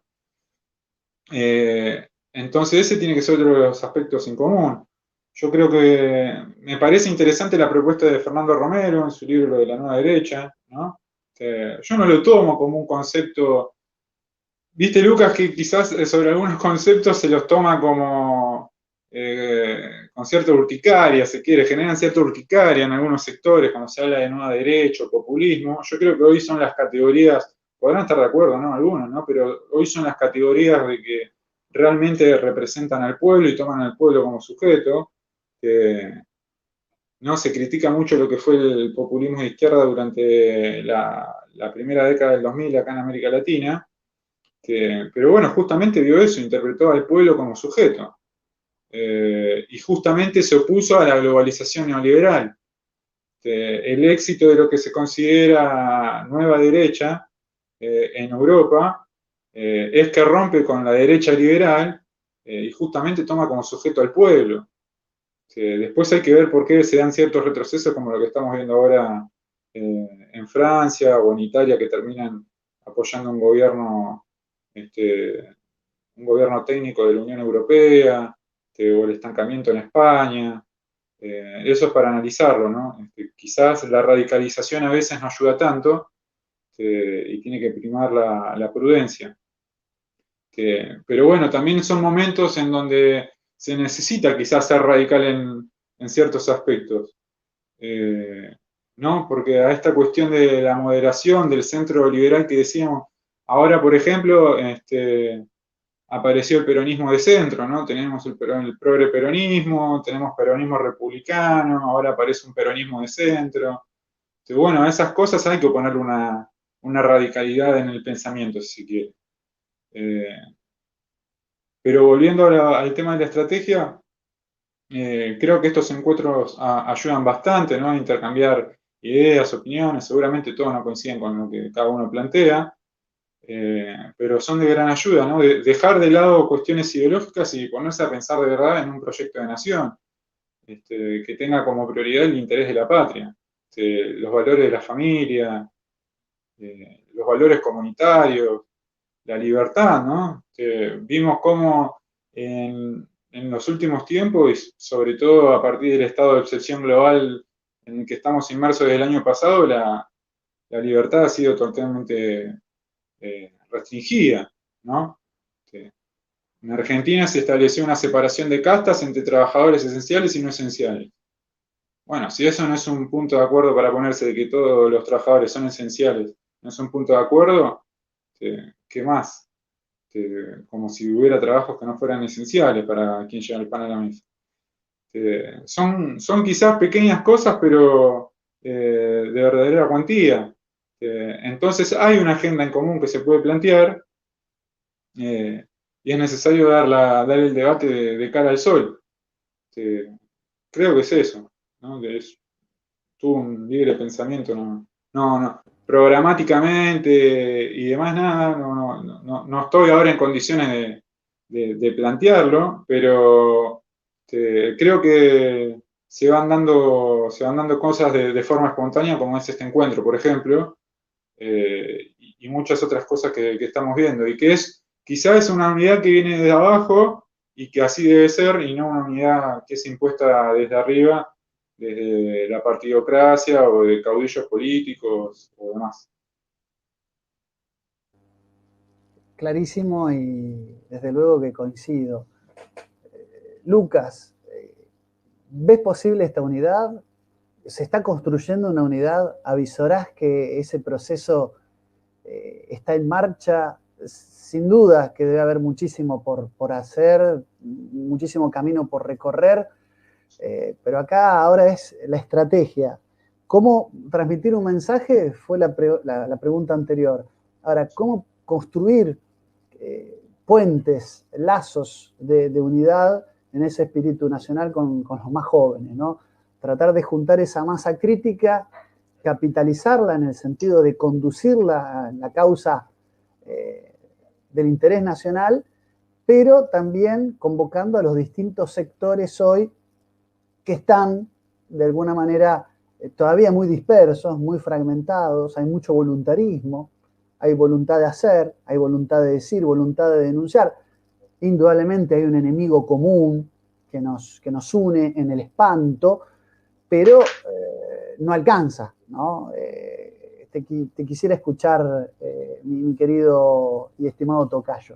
Entonces ese tiene que ser otro de los aspectos en común. Yo creo que me parece interesante la propuesta de Fernando Romero en su libro de la nueva derecha, ¿no? Yo no lo tomo como un concepto viste, Lucas, que quizás sobre algunos conceptos se los toma como con cierta urticaria, se quiere, generan cierta urticaria en algunos sectores cuando se habla de nueva derecha o populismo. Yo creo que hoy son las categorías, podrán estar de acuerdo, ¿no? Algunos, ¿no? Pero hoy son las categorías de que realmente representan al pueblo y toman al pueblo como sujeto. ¿No? Se critica mucho lo que fue el populismo de izquierda durante la primera década del 2000 acá en América Latina, pero bueno, justamente vio eso, interpretó al pueblo como sujeto. Y justamente se opuso a la globalización neoliberal. El éxito de lo que se considera nueva derecha en Europa es que rompe con la derecha liberal y justamente toma como sujeto al pueblo. Después hay que ver por qué se dan ciertos retrocesos como lo que estamos viendo ahora en Francia o en Italia, que terminan apoyando un gobierno técnico de la Unión Europea, o el estancamiento en España. Eso es para analizarlo, ¿no? Quizás la radicalización a veces no ayuda tanto y tiene que primar la prudencia. Pero bueno, también son momentos en donde se necesita quizás ser radical en ciertos aspectos, ¿no? Porque a esta cuestión de la moderación, del centro liberal que decíamos, ahora, por ejemplo, apareció el peronismo de centro, ¿no? Tenemos el progre peronismo, tenemos peronismo republicano, ahora aparece un peronismo de centro. Bueno, a esas cosas hay que poner una radicalidad en el pensamiento, si se quiere. Pero volviendo al tema de la estrategia, creo que estos encuentros ayudan bastante, ¿no? A intercambiar ideas, opiniones, seguramente todos no coinciden con lo que cada uno plantea, pero son de gran ayuda, ¿no? Dejar de lado cuestiones ideológicas y ponerse a pensar de verdad en un proyecto de nación, que tenga como prioridad el interés de la patria, los valores de la familia, los valores comunitarios, la libertad, ¿no? Vimos cómo en los últimos tiempos, y sobre todo a partir del estado de excepción global en el que estamos inmersos desde el año pasado, la libertad ha sido totalmente restringida, ¿no? En Argentina se estableció una separación de castas entre trabajadores esenciales y no esenciales. Bueno, si eso no es un punto de acuerdo para ponerse de que todos los trabajadores son esenciales, no es un punto de acuerdo, ¿qué más? Como si hubiera trabajos que no fueran esenciales para quien lleva el pan a la mesa. Son quizás pequeñas cosas, pero de verdadera cuantía. Entonces hay una agenda en común que se puede plantear y es necesario dar el debate de cara al sol. Creo que es eso, ¿no? Que es un libre pensamiento, no, programáticamente y demás nada, no estoy ahora en condiciones de plantearlo, pero creo que se van dando cosas de forma espontánea, como es este encuentro, por ejemplo, y muchas otras cosas que estamos viendo, y que quizás es una unidad que viene desde abajo y que así debe ser, y no una unidad que es impuesta desde arriba, desde la partidocracia o de caudillos políticos o demás. Clarísimo y desde luego que coincido. Lucas, ¿ves posible esta unidad? ¿Se está construyendo una unidad? ¿Avisorás que ese proceso está en marcha? Sin duda que debe haber muchísimo por hacer, muchísimo camino por recorrer, pero acá ahora es la estrategia. ¿Cómo transmitir un mensaje? Fue la pregunta anterior. Ahora, ¿cómo construir puentes, lazos de unidad en ese espíritu nacional con los más jóvenes, ¿no? Tratar de juntar esa masa crítica, capitalizarla en el sentido de conducirla a la causa del interés nacional, pero también convocando a los distintos sectores hoy que están, de alguna manera, todavía muy dispersos, muy fragmentados, hay mucho voluntarismo, hay voluntad de hacer, hay voluntad de decir, voluntad de denunciar. Indudablemente hay un enemigo común que nos une en el espanto, pero no alcanza, ¿no? te quisiera escuchar, mi querido y estimado tocayo.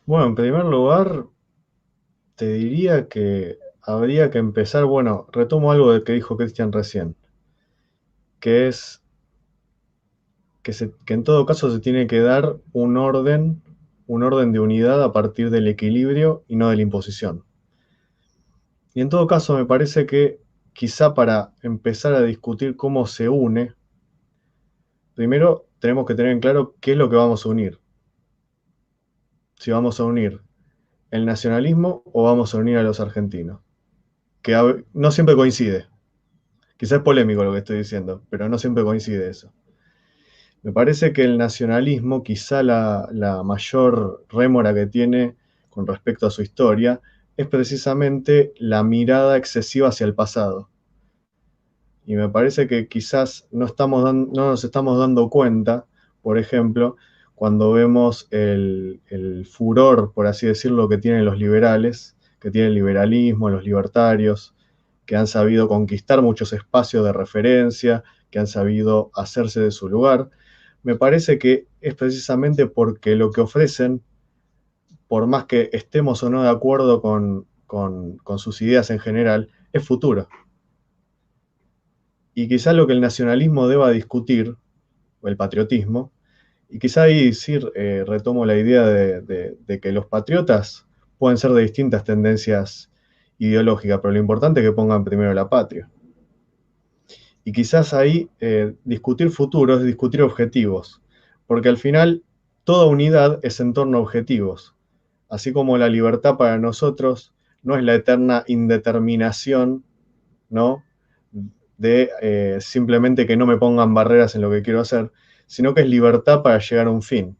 Bueno, en primer lugar, te diría que habría que empezar, bueno, retomo algo de que dijo Cristian recién, que es que en todo caso se tiene que dar un orden de unidad a partir del equilibrio y no de la imposición. Y en todo caso me parece que quizá para empezar a discutir cómo se une, primero tenemos que tener en claro qué es lo que vamos a unir. Si vamos a unir el nacionalismo o vamos a unir a los argentinos. Que no siempre coincide. Quizá es polémico lo que estoy diciendo, pero no siempre coincide eso. Me parece que el nacionalismo, quizá la mayor rémora que tiene con respecto a su historia, es precisamente la mirada excesiva hacia el pasado. Y me parece que quizás no nos estamos dando cuenta, por ejemplo, cuando vemos el furor, por así decirlo, que tienen los liberales, que tiene el liberalismo, los libertarios, que han sabido conquistar muchos espacios de referencia, que han sabido hacerse de su lugar. Me parece que es precisamente porque lo que ofrecen, por más que estemos o no de acuerdo con sus ideas en general, es futuro. Y quizá lo que el nacionalismo deba discutir, o el patriotismo, y quizá ahí sí retomo la idea de que los patriotas pueden ser de distintas tendencias ideológicas, pero lo importante es que pongan primero la patria. Y quizás ahí discutir futuros es discutir objetivos, porque al final toda unidad es en torno a objetivos. Así como la libertad para nosotros no es la eterna indeterminación, ¿no? De simplemente que no me pongan barreras en lo que quiero hacer, sino que es libertad para llegar a un fin.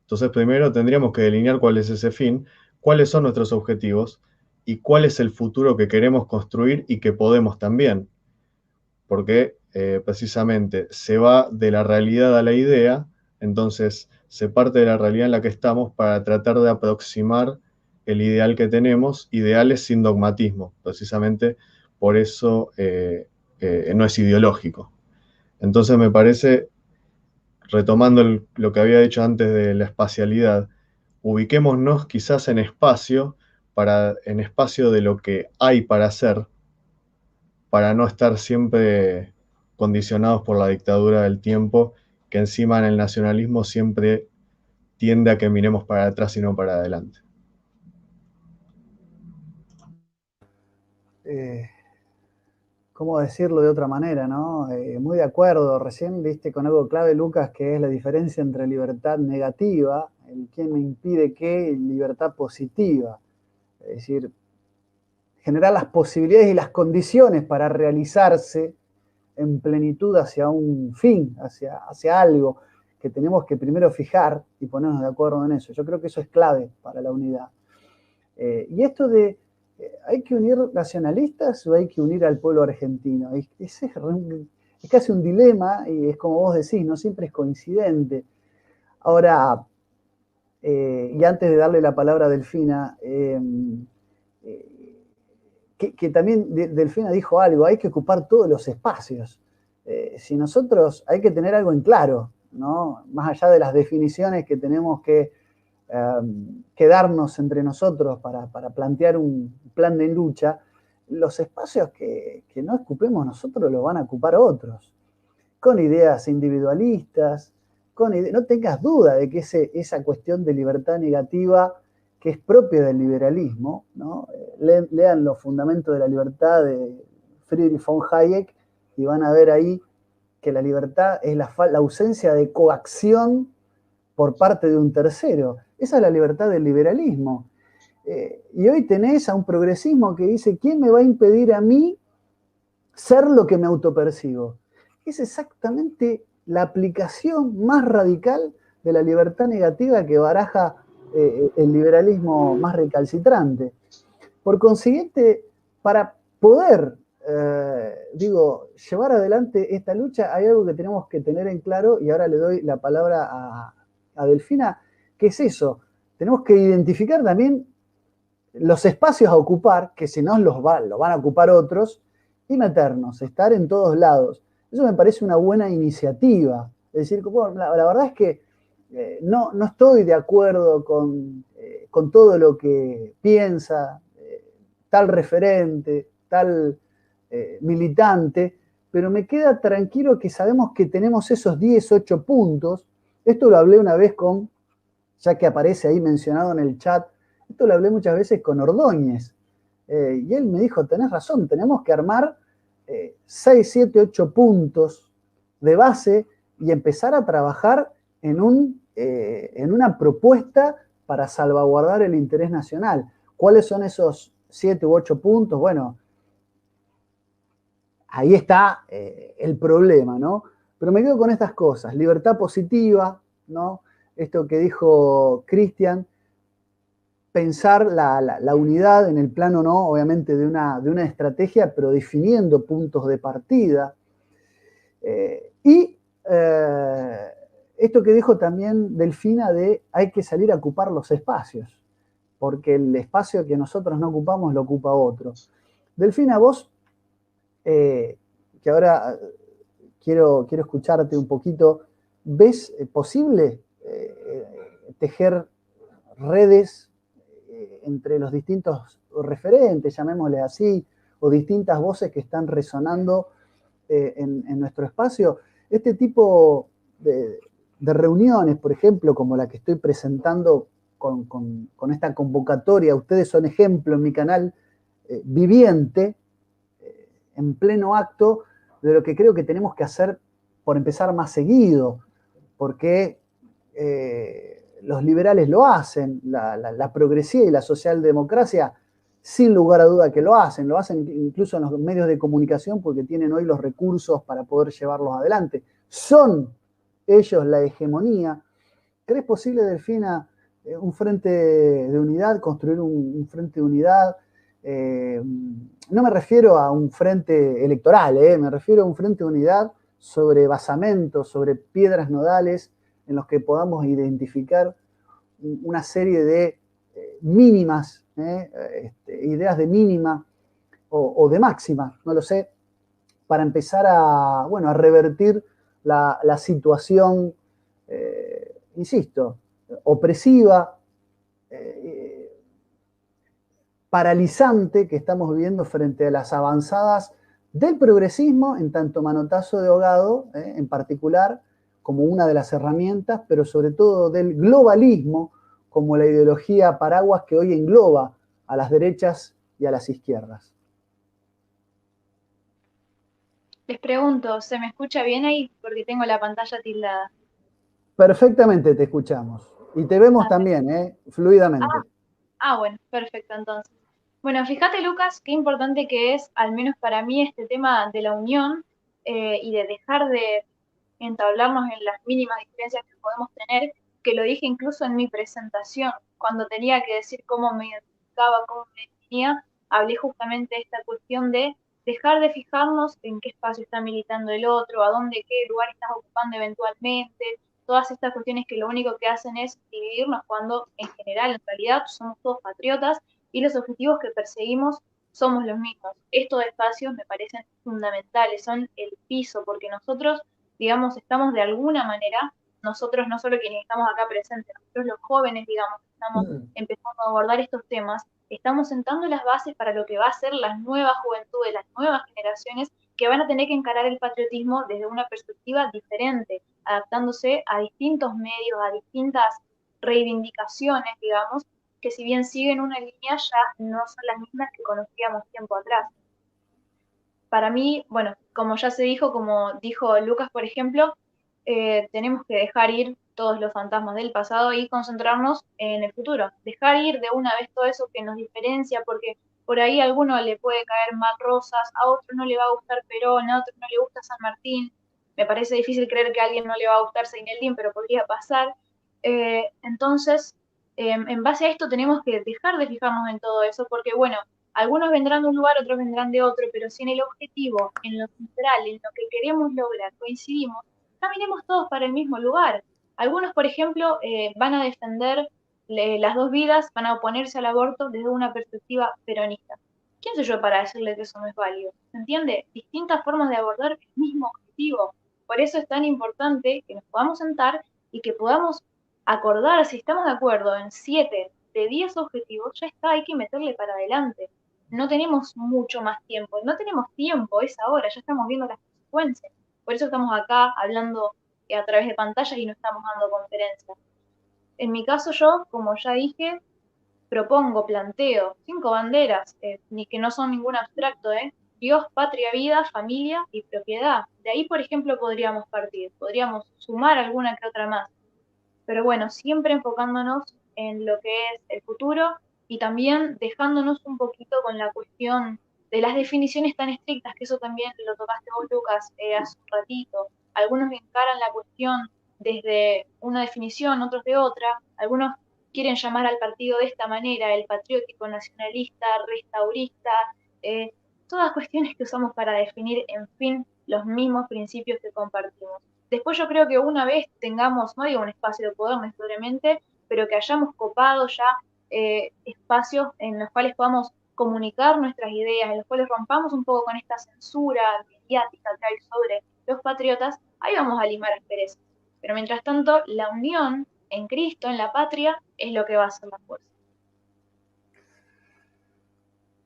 Entonces primero tendríamos que delinear cuál es ese fin, cuáles son nuestros objetivos y cuál es el futuro que queremos construir y que podemos también. Porque precisamente se va de la realidad a la idea, entonces se parte de la realidad en la que estamos para tratar de aproximar el ideal que tenemos, ideales sin dogmatismo, precisamente por eso no es ideológico. Entonces me parece, retomando lo que había dicho antes de la espacialidad, ubiquémonos quizás en espacio de lo que hay para hacer, para no estar siempre condicionados por la dictadura del tiempo, que encima en el nacionalismo siempre tiende a que miremos para atrás y no para adelante. ¿Cómo decirlo de otra manera, no? Muy de acuerdo. Recién viste con algo clave, Lucas, que es la diferencia entre libertad negativa, el quién me impide qué, y libertad positiva. Es decir, generar las posibilidades y las condiciones para realizarse en plenitud hacia un fin, hacia algo que tenemos que primero fijar y ponernos de acuerdo en eso. Yo creo que eso es clave para la unidad. Y esto de, ¿hay que unir nacionalistas o hay que unir al pueblo argentino? Es casi un dilema y es como vos decís, no siempre es coincidente. Ahora, y antes de darle la palabra a Delfina, que también Delfina dijo algo, hay que ocupar todos los espacios. Si nosotros hay que tener algo en claro, ¿no? Más allá de las definiciones que tenemos que darnos entre nosotros para plantear un plan de lucha, los espacios que no ocupemos nosotros los van a ocupar otros, con ideas individualistas, no tengas duda de que esa cuestión de libertad negativa que es propia del liberalismo, ¿no? Lean los fundamentos de la libertad de Friedrich von Hayek y van a ver ahí que la libertad es la ausencia de coacción por parte de un tercero. Esa es la libertad del liberalismo. Y hoy tenés a un progresismo que dice, ¿quién me va a impedir a mí ser lo que me autopercibo? Es exactamente la aplicación más radical de la libertad negativa que baraja el liberalismo más recalcitrante. Por consiguiente, para poder, llevar adelante esta lucha, hay algo que tenemos que tener en claro, y ahora le doy la palabra a Delfina, que es eso. Tenemos que identificar también los espacios a ocupar, que si no lo van a ocupar otros, y meternos, estar en todos lados. Eso me parece una buena iniciativa. Es decir, bueno, la verdad es que no estoy de acuerdo con todo lo que piensa tal referente, tal militante, pero me queda tranquilo que sabemos que tenemos esos 10, 8 puntos. Esto lo hablé una vez ya que aparece ahí mencionado en el chat, esto lo hablé muchas veces con Ordóñez. Y él me dijo, tenés razón, tenemos que armar 6, 7, 8 puntos de base y empezar a trabajar en una propuesta para salvaguardar el interés nacional. ¿Cuáles son esos 7 u 8 puntos? Bueno, ahí está el problema, ¿no? Pero me quedo con estas cosas, libertad positiva, ¿no? Esto que dijo Cristian, pensar la unidad en el plano, ¿no? Obviamente de una estrategia, pero definiendo puntos de partida. Esto que dijo también Delfina de hay que salir a ocupar los espacios, porque el espacio que nosotros no ocupamos lo ocupa otro. Delfina, vos, que ahora quiero escucharte un poquito, ¿ves posible tejer redes entre los distintos referentes, llamémosle así, o distintas voces que están resonando en nuestro espacio? Este tipo de reuniones, por ejemplo, como la que estoy presentando con esta convocatoria, ustedes son ejemplo en mi canal viviente, en pleno acto, de lo que creo que tenemos que hacer por empezar más seguido, porque los liberales lo hacen, la progresía y la socialdemocracia, sin lugar a duda que lo hacen incluso en los medios de comunicación porque tienen hoy los recursos para poder llevarlos adelante. Son ellos la hegemonía. ¿Crees posible, Delfina, un frente de unidad, construir un frente de unidad? No me refiero a un frente electoral, me refiero a un frente de unidad sobre basamentos, sobre piedras nodales, en los que podamos identificar una serie de mínimas, ideas de mínima o de máxima, no lo sé, para empezar a revertir la situación, insisto, opresiva, paralizante que estamos viviendo frente a las avanzadas del progresismo, en tanto manotazo de ahogado, en particular, como una de las herramientas, pero sobre todo del globalismo como la ideología paraguas que hoy engloba a las derechas y a las izquierdas. Les pregunto, ¿se me escucha bien ahí? Porque tengo la pantalla tildada. Perfectamente te escuchamos. Y te vemos también, fluidamente. Bueno, perfecto, entonces. Bueno, fíjate, Lucas, qué importante que es, al menos para mí, este tema de la unión y de dejar de entablarnos en las mínimas diferencias que podemos tener, que lo dije incluso en mi presentación, cuando tenía que decir cómo me identificaba, cómo me definía, hablé justamente de esta cuestión de dejar de fijarnos en qué espacio está militando el otro, a dónde, qué lugar estás ocupando eventualmente, todas estas cuestiones que lo único que hacen es dividirnos cuando en general, en realidad, somos todos patriotas y los objetivos que perseguimos somos los mismos. Estos espacios me parecen fundamentales, son el piso, porque nosotros, digamos, estamos de alguna manera, nosotros no solo quienes estamos acá presentes, nosotros los jóvenes, digamos, estamos empezando a abordar estos temas, estamos sentando las bases para lo que va a ser las nuevas juventudes, las nuevas generaciones que van a tener que encarar el patriotismo desde una perspectiva diferente, adaptándose a distintos medios, a distintas reivindicaciones, digamos, que si bien siguen una línea ya no son las mismas que conocíamos tiempo atrás. Para mí, bueno, como ya se dijo, como dijo Lucas, por ejemplo, tenemos que dejar ir todos los fantasmas del pasado y concentrarnos en el futuro. Dejar ir de una vez todo eso que nos diferencia, porque por ahí a alguno le puede caer mal Rosas, a otro no le va a gustar Perón, a otro no le gusta San Martín. Me parece difícil creer que a alguien no le va a gustar Seineldín, pero podría pasar. Entonces, en base a esto tenemos que dejar de fijarnos en todo eso, porque bueno, algunos vendrán de un lugar, otros vendrán de otro, pero si en el objetivo, en lo central, en lo que queremos lograr, coincidimos, caminemos todos para el mismo lugar. Algunos, por ejemplo, van a defender las dos vidas, van a oponerse al aborto desde una perspectiva peronista. ¿quién soy yo para decirle que eso no es válido? ¿Se entiende? Distintas formas de abordar el mismo objetivo. Por eso es tan importante que nos podamos sentar y que podamos acordar, si estamos de acuerdo en 7 de 10 objetivos, ya está, hay que meterle para adelante. No tenemos mucho más tiempo, no tenemos tiempo, es ahora, ya estamos viendo las consecuencias. Por eso estamos acá hablando a través de pantallas y no estamos dando conferencias. En mi caso yo, como ya dije, propongo, planteo 5 banderas, ni que no son ningún abstracto, Dios, patria, vida, familia y propiedad. De ahí, por ejemplo, podríamos partir, podríamos sumar alguna que otra más. Pero bueno, siempre enfocándonos en lo que es el futuro y también dejándonos un poquito con la cuestión de las definiciones tan estrictas, que eso también lo tocaste vos, Lucas, hace un ratito. Algunos encaran la cuestión desde una definición, otros de otra. Algunos quieren llamar al partido de esta manera, el patriótico, nacionalista, restaurista, todas cuestiones que usamos para definir, en fin, los mismos principios que compartimos. Después yo creo que una vez tengamos, no digo un espacio de poder necesariamente, pero que hayamos copado ya espacios en los cuales podamos comunicar nuestras ideas, en los cuales rompamos un poco con esta censura mediática que hay sobre los patriotas, ahí vamos a limar asperezas. Pero mientras tanto, la unión en Cristo, en la patria, es lo que va a hacer la fuerza.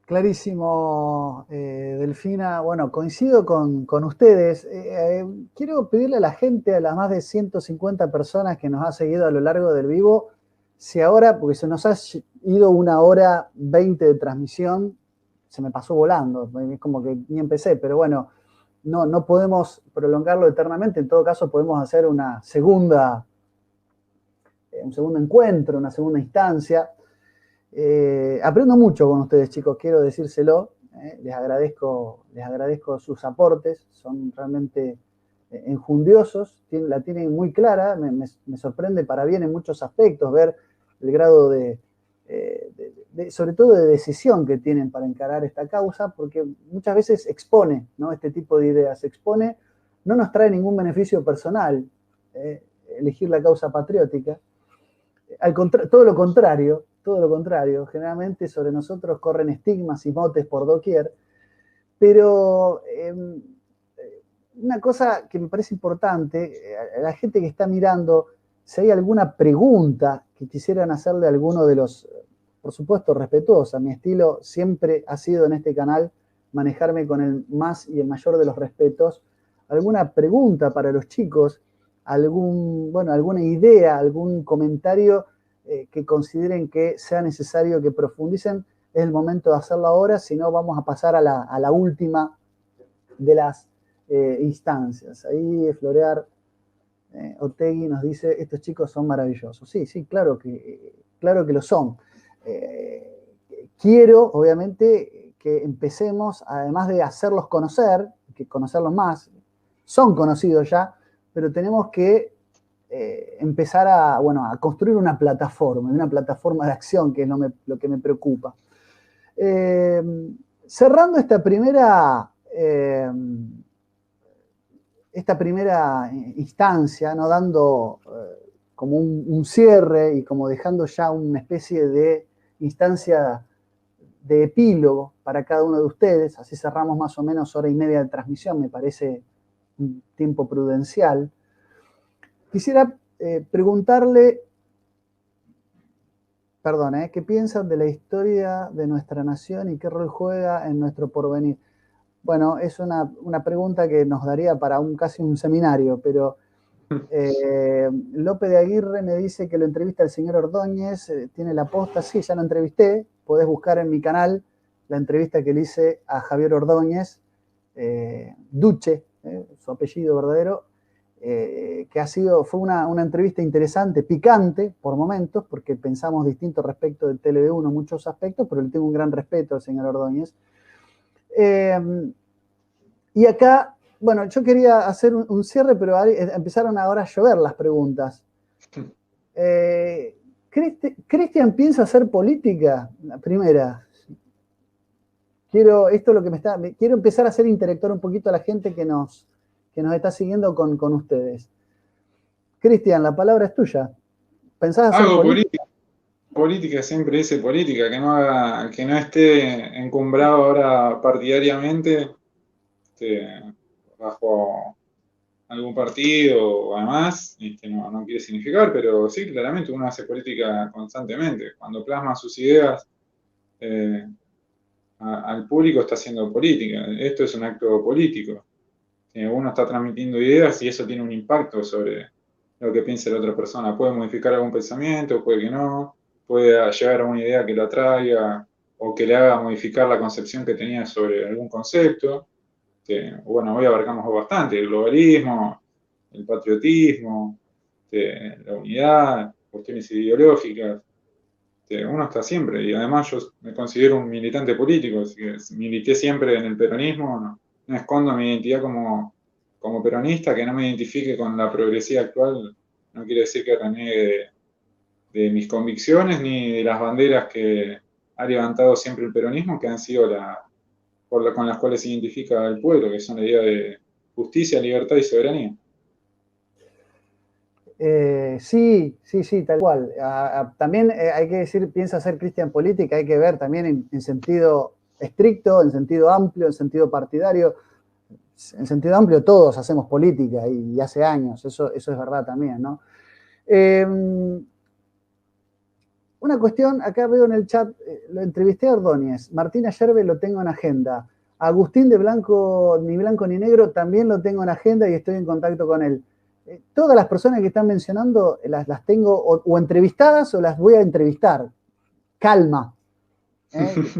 Clarísimo, Delfina. Bueno, coincido con ustedes. Quiero pedirle a la gente, a las más de 150 personas que nos ha seguido a lo largo del vivo, si ahora, porque se nos ha ido 1 hora 20 de transmisión, se me pasó volando, es como que ni empecé, pero bueno, no podemos prolongarlo eternamente. En todo caso, podemos hacer un segundo encuentro, una segunda instancia. Aprendo mucho con ustedes, chicos, quiero decírselo. Les agradezco sus aportes, son realmente enjundiosos, la tienen muy clara, me sorprende para bien en muchos aspectos ver el grado sobre todo de decisión que tienen para encarar esta causa, porque muchas veces expone, ¿no?, este tipo de ideas, expone, no nos trae ningún beneficio personal elegir la causa patriótica, todo lo contrario, generalmente sobre nosotros corren estigmas y motes por doquier, pero una cosa que me parece importante, a la gente que está mirando, si hay alguna pregunta que quisieran hacerle a alguno de los, por supuesto respetuosa, mi estilo siempre ha sido en este canal manejarme con el más y el mayor de los respetos, alguna pregunta para los chicos, alguna idea, algún comentario que consideren que sea necesario que profundicen, es el momento de hacerlo ahora, si no vamos a pasar a la última de las instancias. Ahí Florear Otegui nos dice, estos chicos son maravillosos. Sí, claro que lo son. Quiero, obviamente, que empecemos, además de hacerlos conocer, que conocerlos más, son conocidos ya, pero tenemos que empezar a construir una plataforma de acción, que es lo que me preocupa. Cerrando esta primera instancia, ¿no?, dando como un cierre y como dejando ya una especie de instancia de epílogo para cada uno de ustedes, así cerramos más o menos 1 hora y media de transmisión, me parece un tiempo prudencial. Quisiera preguntarle, ¿qué piensan de la historia de nuestra nación y qué rol juega en nuestro porvenir? Bueno, es una pregunta que nos daría para casi un seminario, pero López de Aguirre me dice que lo entrevista el señor Ordóñez, tiene la posta, sí, ya lo entrevisté, podés buscar en mi canal la entrevista que le hice a Javier Ordóñez, Duche, su apellido verdadero, que fue una entrevista interesante, picante por momentos, porque pensamos distinto respecto del TLB1 en muchos aspectos, pero le tengo un gran respeto al señor Ordóñez. Y acá, bueno, yo quería hacer un cierre, pero empezaron ahora a llover las preguntas. ¿Cristian piensa hacer política? La primera. Quiero empezar a hacer interactuar un poquito a la gente que nos está siguiendo con ustedes. Cristian, la palabra es tuya. ¿Pensás hacer política? política siempre dice política, que no esté encumbrado ahora partidariamente bajo algún partido o además, no quiere significar, pero sí, claramente uno hace política constantemente. Cuando plasma sus ideas al público está haciendo política. Esto es un acto político. Uno está transmitiendo ideas y eso tiene un impacto sobre lo que piensa la otra persona. Puede modificar algún pensamiento, puede que no, puede llegar a una idea que lo atraiga o que le haga modificar la concepción que tenía sobre algún concepto. Bueno, hoy abarcamos bastante, el globalismo, el patriotismo, la unidad, cuestiones ideológicas. Uno está siempre, y además yo me considero un militante político, así que milité siempre en el peronismo, no escondo mi identidad como peronista, que no me identifique con la progresía actual, no quiere decir que reniegue de mis convicciones ni de las banderas que ha levantado siempre el peronismo, que han sido con las cuales se identifica el pueblo, que son la idea de justicia, libertad y soberanía. Sí, tal cual. También hay que decir, piensa hacer Cristian política, hay que ver también en sentido estricto, en sentido amplio, en sentido partidario. En sentido amplio todos hacemos política y hace años, eso es verdad también, ¿no? Una cuestión, acá veo en el chat, lo entrevisté a Ordóñez, Martín Ayerbe lo tengo en agenda, Agustín de Blanco ni Negro también lo tengo en agenda y estoy en contacto con él. Todas las personas que están mencionando las tengo o entrevistadas o las voy a entrevistar. Calma.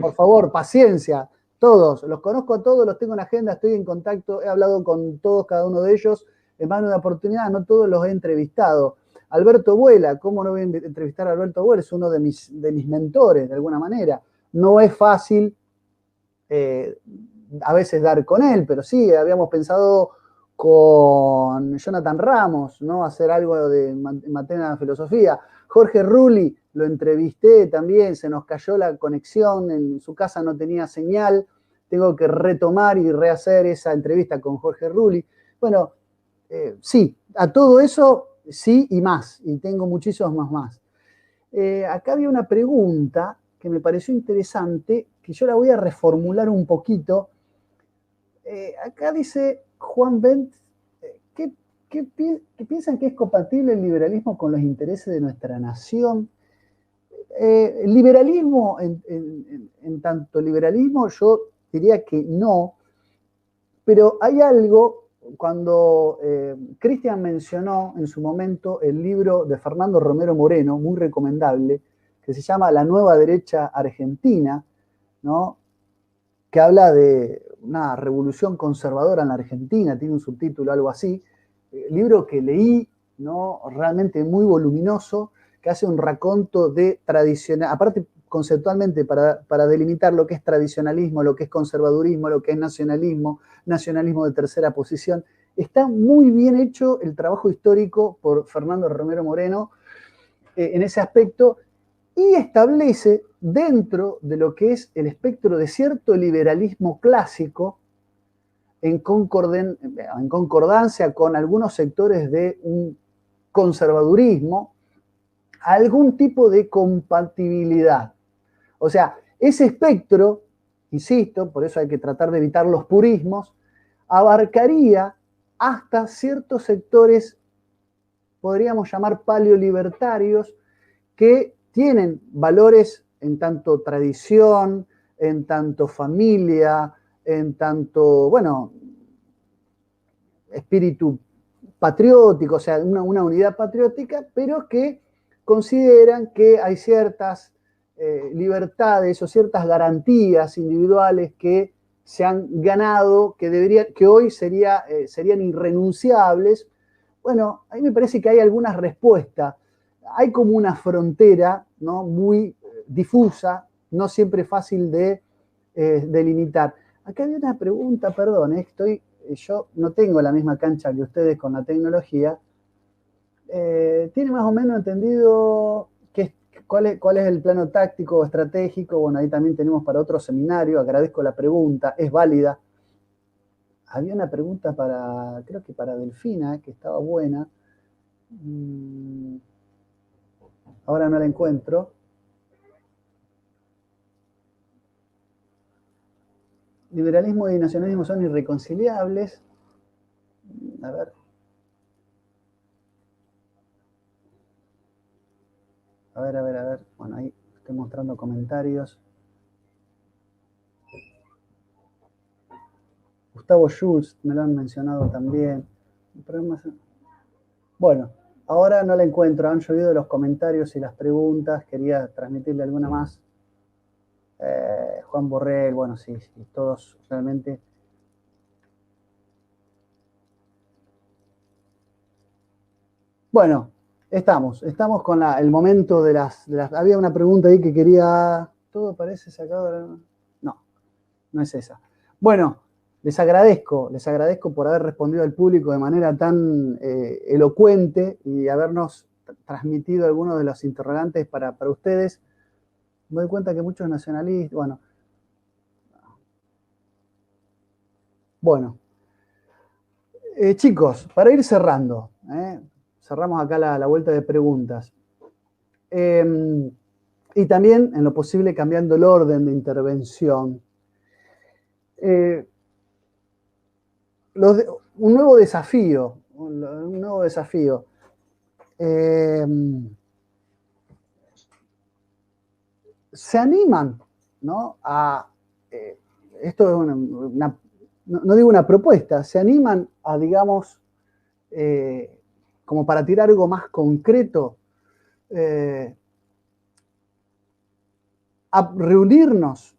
Por favor, paciencia. Todos, los conozco a todos, los tengo en agenda, estoy en contacto, he hablado con todos, cada uno de ellos, en más de una oportunidad, no todos los he entrevistado. Alberto Vuela, ¿cómo no voy a entrevistar a Alberto Vuela? Es uno de mis mentores, de alguna manera. No es fácil a veces dar con él, pero sí, habíamos pensado con Jonathan Ramos, ¿no? Hacer algo de materia de filosofía. Jorge Rulli, lo entrevisté también, se nos cayó la conexión, en su casa no tenía señal, tengo que retomar y rehacer esa entrevista con Jorge Rulli. Bueno, sí, a todo eso sí y más, y tengo muchísimos más. Acá había una pregunta que me pareció interesante, que yo la voy a reformular un poquito. Acá dice Juan Bent, ¿qué piensan que es compatible el liberalismo con los intereses de nuestra nación? El liberalismo, en tanto liberalismo, yo diría que no, pero hay algo, cuando Cristian mencionó en su momento el libro de Fernando Romero Moreno, muy recomendable, que se llama La Nueva Derecha Argentina, ¿no? Que habla de una revolución conservadora en la Argentina, tiene un subtítulo, algo así, libro que leí, ¿no? Realmente muy voluminoso, que hace un raconto de tradicional, aparte conceptualmente para delimitar lo que es tradicionalismo, lo que es conservadurismo, lo que es nacionalismo, nacionalismo de tercera posición. Está muy bien hecho el trabajo histórico por Fernando Romero Moreno en ese aspecto y establece dentro de lo que es el espectro de cierto liberalismo clásico, en concordancia con algunos sectores de un conservadurismo, algún tipo de compatibilidad. O sea, ese espectro, insisto, por eso hay que tratar de evitar los purismos, abarcaría hasta ciertos sectores, podríamos llamar paleolibertarios, que tienen valores en tanto tradición, en tanto familia, en tanto, bueno, espíritu patriótico, o sea, una unidad patriótica, pero que consideran que hay ciertas libertades o ciertas garantías individuales que se han ganado, que hoy serían irrenunciables. Bueno, a mí me parece que hay algunas respuestas. Hay como una frontera, ¿no? Muy difusa, no siempre fácil de delimitar. Acá hay una pregunta, perdón, yo no tengo la misma cancha que ustedes con la tecnología. ¿Tiene más o menos entendido cuál es el plano táctico o estratégico? Bueno, ahí también tenemos para otro seminario, agradezco la pregunta, es válida. Había una pregunta creo que para Delfina, que estaba buena. Ahora no la encuentro. liberalismo y nacionalismo son irreconciliables. A ver. A ver. Bueno, ahí estoy mostrando comentarios. Gustavo Schultz, me lo han mencionado también. Bueno, ahora no la encuentro. Han llovido los comentarios y las preguntas. Quería transmitirle alguna más. Juan Borrell, bueno, sí, todos realmente. Bueno, estamos con el momento de las... Había una pregunta ahí que quería... ¿Todo parece sacado de la... No es esa. Bueno, les agradezco por haber respondido al público de manera tan elocuente y habernos transmitido algunos de los interrogantes para ustedes. Me doy cuenta que muchos nacionalistas, bueno. Chicos, para ir cerrando, cerramos acá la vuelta de preguntas. Y también, en lo posible, cambiando el orden de intervención. Un nuevo desafío. Se animan, ¿no? Esto es no digo una propuesta, se animan a, digamos, como para tirar algo más concreto, a reunirnos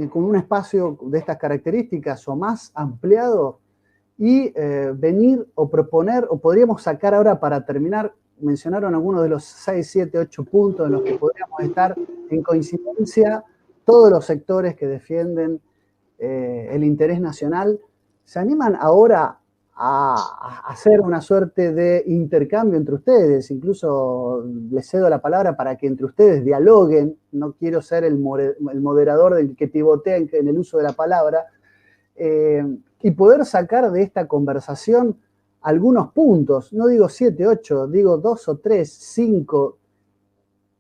con un espacio de estas características o más ampliado y venir o proponer, o podríamos sacar ahora para terminar, mencionaron algunos de los 6, 7, 8 puntos en los que podríamos estar en coincidencia todos los sectores que defienden el interés nacional. ¿Se animan ahora a hacer una suerte de intercambio entre ustedes? Incluso les cedo la palabra para que entre ustedes dialoguen. No quiero ser el moderador del que pivotea en el uso de la palabra. Y poder sacar de esta conversación algunos puntos. No digo 7, 8, digo 2 o 3, 5,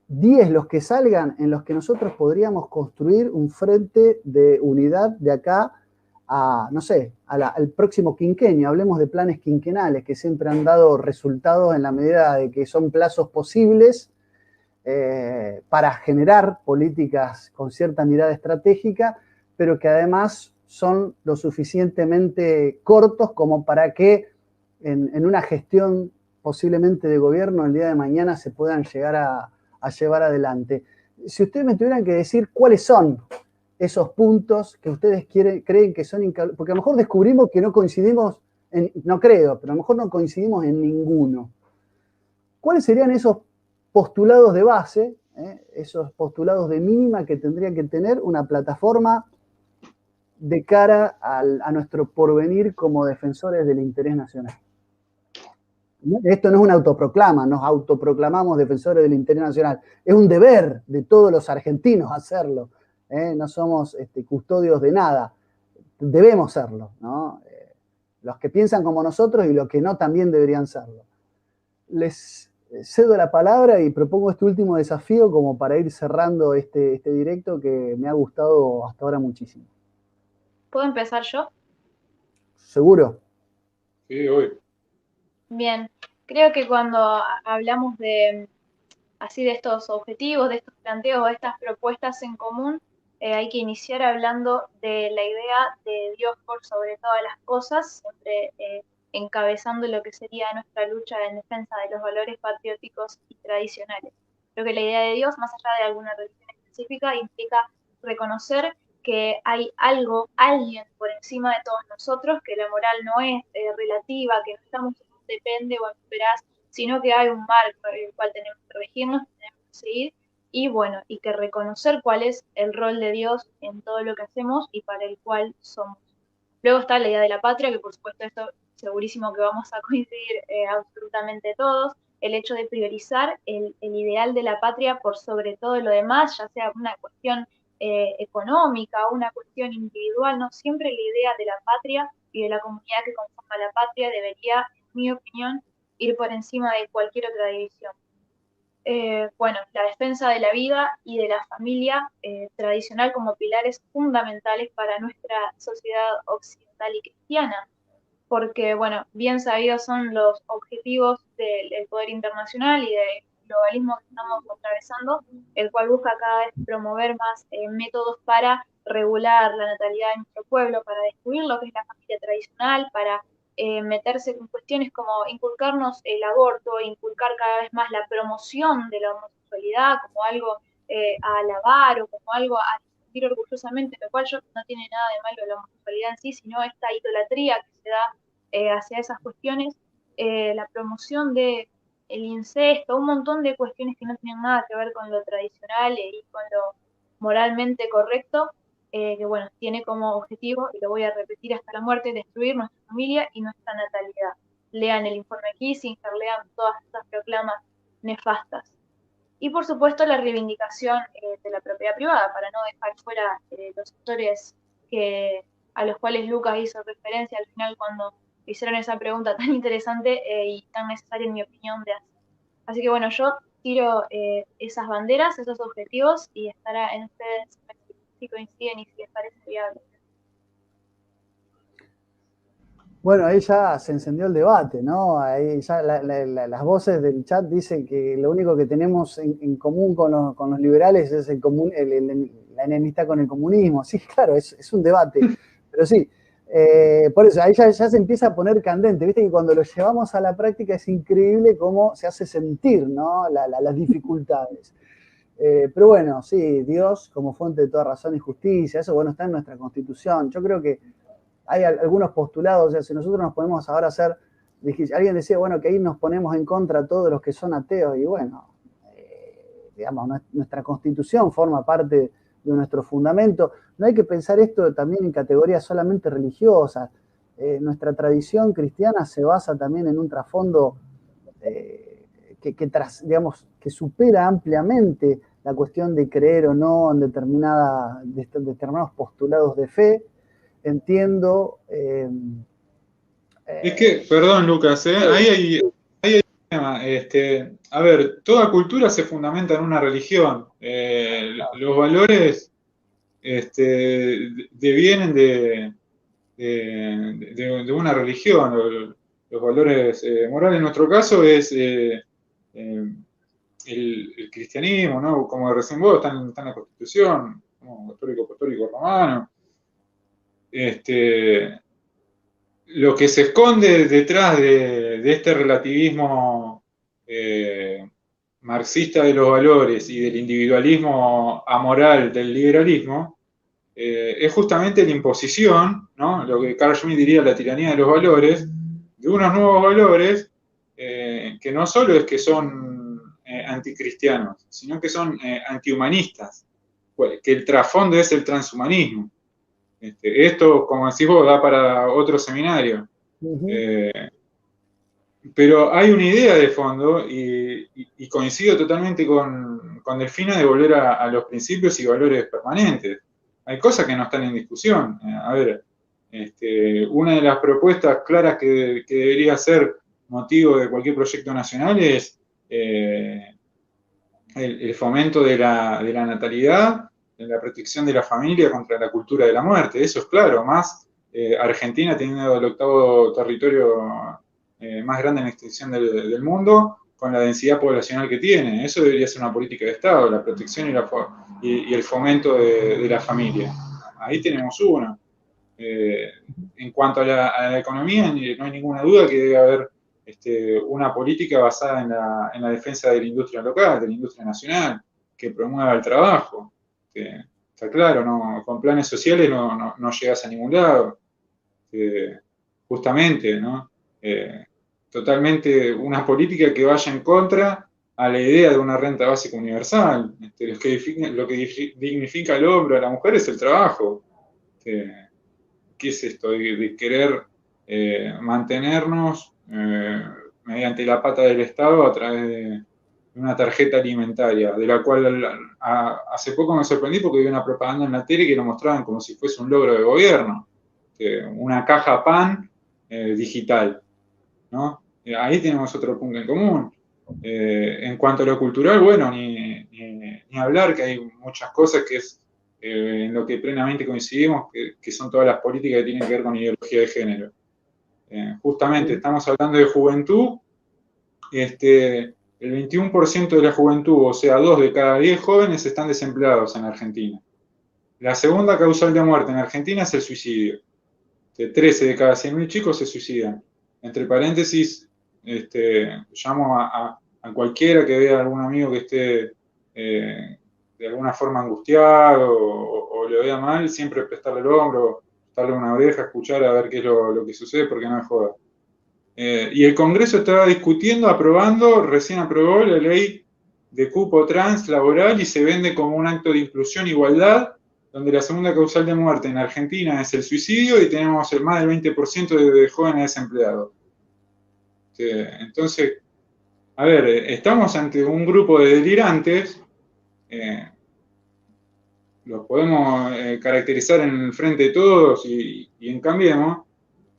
10 los que salgan, en los que nosotros podríamos construir un frente de unidad de acá a, no sé, al próximo quinquenio. Hablemos de planes quinquenales que siempre han dado resultados en la medida de que son plazos posibles para generar políticas con cierta mirada estratégica, pero que además son lo suficientemente cortos como para que en una gestión posiblemente de gobierno el día de mañana se puedan llegar a llevar adelante. Si ustedes me tuvieran que decir cuáles son esos puntos que ustedes creen que son incautables, porque a lo mejor descubrimos que no coincidimos, no creo, pero a lo mejor no coincidimos en ninguno. ¿Cuáles serían esos postulados de base, esos postulados de mínima que tendría que tener una plataforma de cara a nuestro porvenir como defensores del interés nacional? Esto no es una autoproclama, nos autoproclamamos defensores del interés nacional. Es un deber de todos los argentinos hacerlo. No somos custodios de nada. Debemos serlo, ¿no? Los que piensan como nosotros y los que no también deberían serlo. Les cedo la palabra y propongo este último desafío como para ir cerrando este directo que me ha gustado hasta ahora muchísimo. ¿Puedo empezar yo? ¿Seguro? Sí, hoy. Bien, creo que cuando hablamos de estos objetivos, de estos planteos, de estas propuestas en común, hay que iniciar hablando de la idea de Dios por sobre todas las cosas, siempre encabezando lo que sería nuestra lucha en defensa de los valores patrióticos y tradicionales. Creo que la idea de Dios, más allá de alguna religión específica, implica reconocer que hay algo, alguien por encima de todos nosotros, que la moral no es relativa, que no estamos en un depende o en un verás, sino que hay un marco en el cual tenemos que regirnos, tenemos que seguir, y bueno, y que reconocer cuál es el rol de Dios en todo lo que hacemos y para el cual somos. Luego está la idea de la patria, que por supuesto esto segurísimo que vamos a coincidir absolutamente todos, el hecho de priorizar el ideal de la patria por sobre todo lo demás, ya sea una cuestión económica o una cuestión individual, no, siempre la idea de la patria y de la comunidad que conforma la patria debería, en mi opinión, ir por encima de cualquier otra división. bueno, la defensa de la vida y de la familia tradicional como pilares fundamentales para nuestra sociedad occidental y cristiana, porque, bueno, bien sabidos son los objetivos del poder internacional y del globalismo que estamos atravesando, el cual busca cada vez promover más métodos para regular la natalidad de nuestro pueblo, para destruir lo que es la familia tradicional, para meterse con cuestiones como inculcarnos el aborto, inculcar cada vez más la promoción de la homosexualidad como algo a alabar o como algo a discutir orgullosamente, lo cual yo no tiene nada de malo la homosexualidad en sí, sino esta idolatría que se da hacia esas cuestiones, la promoción de el incesto, un montón de cuestiones que no tienen nada que ver con lo tradicional y con lo moralmente correcto, que bueno, tiene como objetivo, y lo voy a repetir hasta la muerte, destruir nuestra familia y nuestra natalidad. Lean el informe Kissinger, lean todas estas proclamas nefastas. Y por supuesto la reivindicación de la propiedad privada, para no dejar fuera los sectores a los cuales Lucas hizo referencia al final cuando hicieron esa pregunta tan interesante y tan necesaria en mi opinión de hacer. Así que bueno, yo tiro esas banderas, esos objetivos, y estará en ustedes si coinciden y si les parece viable. Bueno, ahí ya se encendió el debate, ¿no? Ahí ya las voces del chat dicen que lo único que tenemos en común con los liberales es la enemistad con el comunismo. Sí, claro, es un debate, pero sí. Por eso, ahí ya se empieza a poner candente. Viste que cuando lo llevamos a la práctica es increíble cómo se hace sentir, ¿no? Las dificultades. Pero bueno, sí, Dios como fuente de toda razón y justicia, eso bueno, está en nuestra Constitución. Yo creo que hay algunos postulados, o sea, si nosotros nos ponemos ahora a hacer, alguien decía, bueno, que ahí nos ponemos en contra todos los que son ateos, y bueno, digamos, nuestra Constitución forma parte de nuestro fundamento. No hay que pensar esto también en categorías solamente religiosas. Nuestra tradición cristiana se basa también en un trasfondo que supera ampliamente la cuestión de creer o no en determinados postulados de fe. Entiendo. Es que, perdón, Lucas, ahí hay un tema. A ver, toda cultura se fundamenta en una religión. Los valores devienen de una religión. Los valores morales, en nuestro caso, es el cristianismo, ¿no? Como recién vos, está en la Constitución, como católico romano. Lo que se esconde detrás de este relativismo marxista de los valores y del individualismo amoral del liberalismo es justamente la imposición, ¿no? Lo que Carl Schmitt diría la tiranía de los valores, de unos nuevos valores que no solo es que son anticristianos, sino que son antihumanistas, que el trasfondo es el transhumanismo. Esto, como decís vos, da para otro seminario. Pero hay una idea de fondo y coincido totalmente con Delfina de volver a los principios y valores permanentes. Hay cosas que no están en discusión. A ver, una de las propuestas claras que debería ser motivo de cualquier proyecto nacional es el fomento de la natalidad, en la protección de la familia contra la cultura de la muerte. Eso es claro, más Argentina teniendo el octavo territorio más grande en extensión del mundo, con la densidad poblacional que tiene. Eso debería ser una política de Estado, la protección y el fomento de la familia. Ahí tenemos uno. En cuanto a la economía, no hay ninguna duda que debe haber una política basada en la defensa de la industria local, de la industria nacional, que promueva el trabajo. Está claro, ¿no? Con planes sociales no llegas a ningún lado. Justamente, ¿no? Totalmente una política que vaya en contra a la idea de una renta básica universal. Lo que dignifica al hombre, a la mujer, es el trabajo. ¿Qué es esto de querer mantenernos mediante la pata del Estado a través de una tarjeta alimentaria, de la cual hace poco me sorprendí porque vi una propaganda en la tele que lo mostraban como si fuese un logro de gobierno, una caja pan digital, ¿no? Ahí tenemos otro punto en común. En cuanto a lo cultural, bueno, ni hablar, que hay muchas cosas que es en lo que plenamente coincidimos, que son todas las políticas que tienen que ver con ideología de género. Justamente estamos hablando de juventud, el 21% de la juventud, o sea, 2 de cada 10 jóvenes están desempleados en Argentina. La segunda causal de muerte en Argentina es el suicidio. 13 de cada 100.000 chicos se suicidan. Entre paréntesis, llamo a cualquiera que vea a algún amigo que esté de alguna forma angustiado o le vea mal, siempre prestarle el hombro, darle una oreja, escuchar a ver qué es lo que sucede, porque no es joda. Y el Congreso estaba discutiendo, recién aprobó la ley de cupo trans laboral y se vende como un acto de inclusión e igualdad, donde la segunda causal de muerte en Argentina es el suicidio y tenemos más del 20% de jóvenes desempleados. Entonces, a ver, estamos ante un grupo de delirantes, los podemos caracterizar en el frente de todos y en Cambiemos,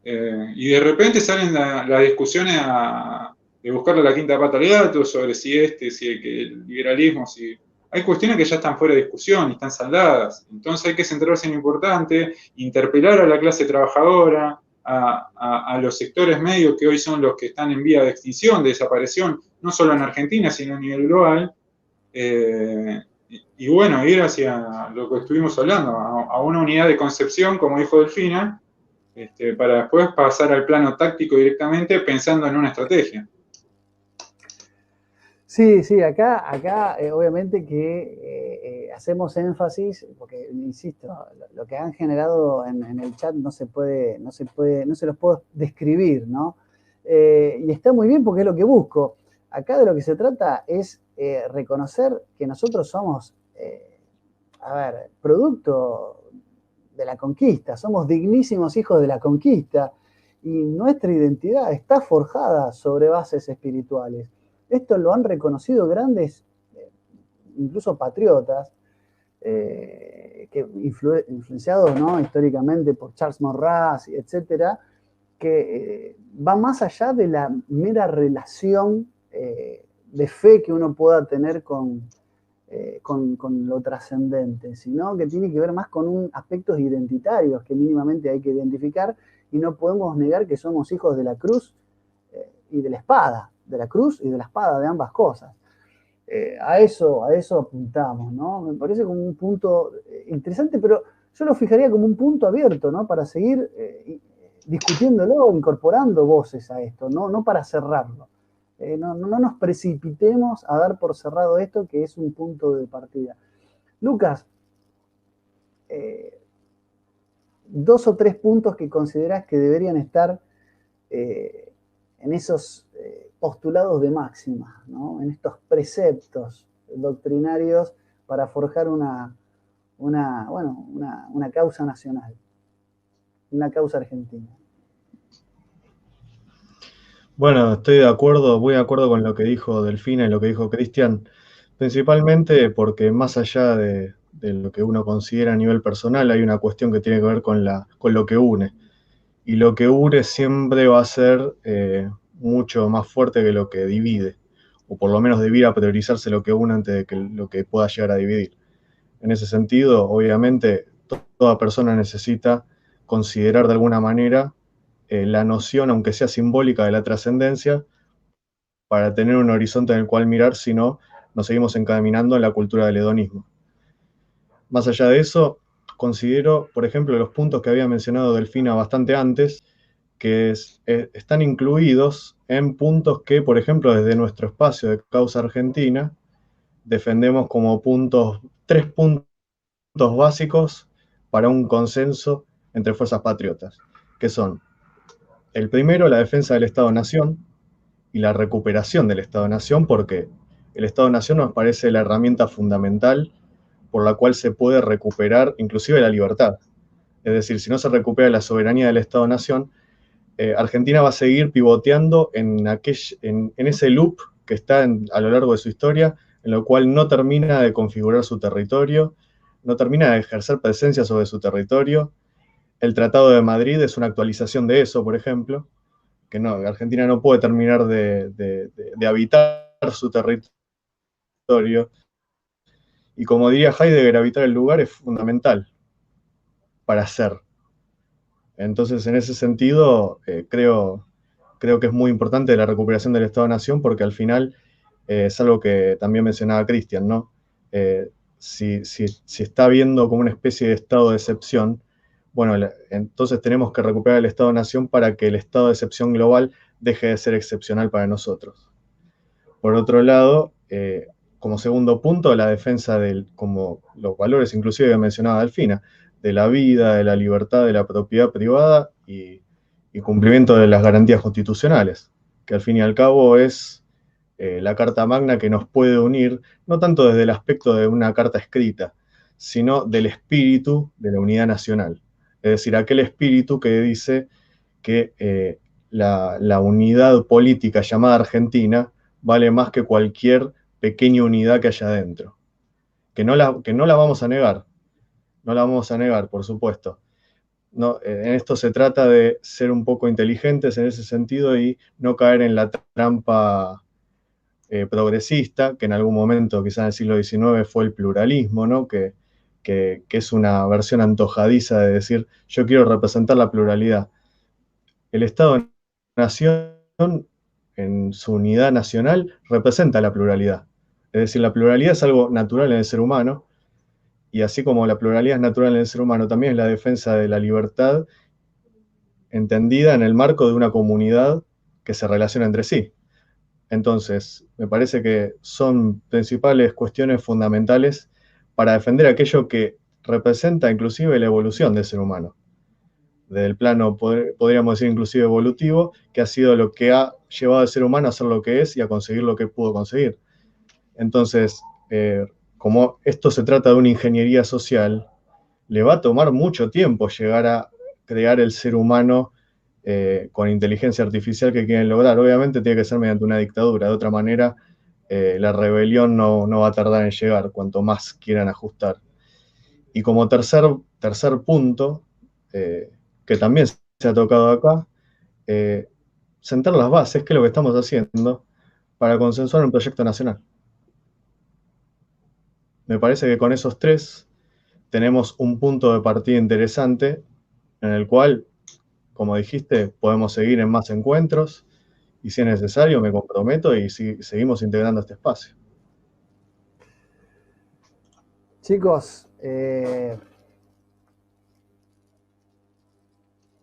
y de repente salen las discusiones de buscarle la quinta pata al gato sobre si el liberalismo, si hay cuestiones que ya están fuera de discusión y están saldadas. Entonces hay que centrarse en lo importante, interpelar a la clase trabajadora, a los sectores medios que hoy son los que están en vía de extinción, de desaparición, no solo en Argentina, sino a nivel global. Y bueno, ir hacia lo que estuvimos hablando, a una unidad de concepción, como dijo Delfina, para después pasar al plano táctico directamente pensando en una estrategia. Sí, acá obviamente que hacemos énfasis, porque insisto, lo que han generado en el chat no se los puedo describir, ¿no? Y está muy bien porque es lo que busco. Acá de lo que se trata es reconocer que nosotros somos, producto de la conquista, somos dignísimos hijos de la conquista y nuestra identidad está forjada sobre bases espirituales. Esto lo han reconocido grandes, incluso patriotas, influenciados, ¿no?, históricamente por Charles Maurras, etcétera, que va más allá de la mera relación de fe que uno pueda tener con lo trascendente, sino que tiene que ver más con aspectos identitarios que mínimamente hay que identificar, y no podemos negar que somos hijos de la cruz y de la espada, de la cruz y de la espada, de ambas cosas. A eso apuntamos, ¿no? Me parece como un punto interesante, pero yo lo fijaría como un punto abierto, ¿no?, para seguir discutiéndolo, incorporando voces a esto, no para cerrarlo. No nos precipitemos a dar por cerrado esto, que es un punto de partida. Lucas, 2 o 3 puntos que considerás que deberían estar en esos postulados de máxima, ¿no?, en estos preceptos doctrinarios para forjar una causa nacional, una causa argentina. Bueno, estoy de acuerdo, muy de acuerdo con lo que dijo Delfina y lo que dijo Cristian, principalmente porque más allá de lo que uno considera a nivel personal, hay una cuestión que tiene que ver con lo que une. Y lo que une siempre va a ser mucho más fuerte que lo que divide, o por lo menos debiera priorizarse lo que une antes de que lo que pueda llegar a dividir. En ese sentido, obviamente, toda persona necesita considerar de alguna manera la noción, aunque sea simbólica, de la trascendencia, para tener un horizonte en el cual mirar, si no, nos seguimos encaminando en la cultura del hedonismo. Más allá de eso, considero, por ejemplo, los puntos que había mencionado Delfina bastante antes, que están incluidos en puntos que, por ejemplo, desde nuestro espacio de Causa Argentina, defendemos como 3 puntos básicos para un consenso entre fuerzas patriotas, que son: el primero, la defensa del Estado-Nación y la recuperación del Estado-Nación, porque el Estado-Nación nos parece la herramienta fundamental por la cual se puede recuperar inclusive la libertad. Es decir, si no se recupera la soberanía del Estado-Nación, Argentina va a seguir pivoteando en ese loop que está a lo largo de su historia, en lo cual no termina de configurar su territorio, no termina de ejercer presencia sobre su territorio. El Tratado de Madrid es una actualización de eso, por ejemplo, que Argentina no puede terminar de habitar su territorio. Y como diría Heidegger, habitar el lugar es fundamental para ser. Entonces, en ese sentido, creo que es muy importante la recuperación del Estado-Nación, porque al final es algo que también mencionaba Cristian, ¿no? Si está habiendo como una especie de estado de excepción, bueno, entonces tenemos que recuperar el Estado-Nación para que el estado de excepción global deje de ser excepcional para nosotros. Por otro lado, como segundo punto, la defensa como los valores inclusive que mencionaba Delfina, de la vida, de la libertad, de la propiedad privada y cumplimiento de las garantías constitucionales, que al fin y al cabo es la Carta Magna que nos puede unir, no tanto desde el aspecto de una carta escrita, sino del espíritu de la unidad nacional. Es decir, aquel espíritu que dice que la unidad política llamada Argentina vale más que cualquier pequeña unidad que haya dentro. Que no la vamos a negar, no la vamos a negar, por supuesto. No, en esto se trata de ser un poco inteligentes en ese sentido y no caer en la trampa progresista, que en algún momento, quizás en el siglo XIX, fue el pluralismo, ¿no? Que es una versión antojadiza de decir, yo quiero representar la pluralidad. El Estado-Nación, en su unidad nacional, representa la pluralidad. Es decir, la pluralidad es algo natural en el ser humano, y así como la pluralidad es natural en el ser humano, también es la defensa de la libertad entendida en el marco de una comunidad que se relaciona entre sí. Entonces, me parece que son principales cuestiones fundamentales para defender aquello que representa inclusive la evolución del ser humano. Del plano, podríamos decir inclusive evolutivo, que ha sido lo que ha llevado al ser humano a ser lo que es y a conseguir lo que pudo conseguir. Entonces, como esto se trata de una ingeniería social, le va a tomar mucho tiempo llegar a crear el ser humano con inteligencia artificial que quieren lograr. Obviamente tiene que ser mediante una dictadura, de otra manera la rebelión no va a tardar en llegar, cuanto más quieran ajustar. Y como tercer punto, que también se ha tocado acá, sentar las bases, que es lo que estamos haciendo, para consensuar un proyecto nacional. Me parece que con esos tres tenemos un punto de partida interesante en el cual, como dijiste, podemos seguir en más encuentros y si es necesario me comprometo y seguimos integrando este espacio. Chicos,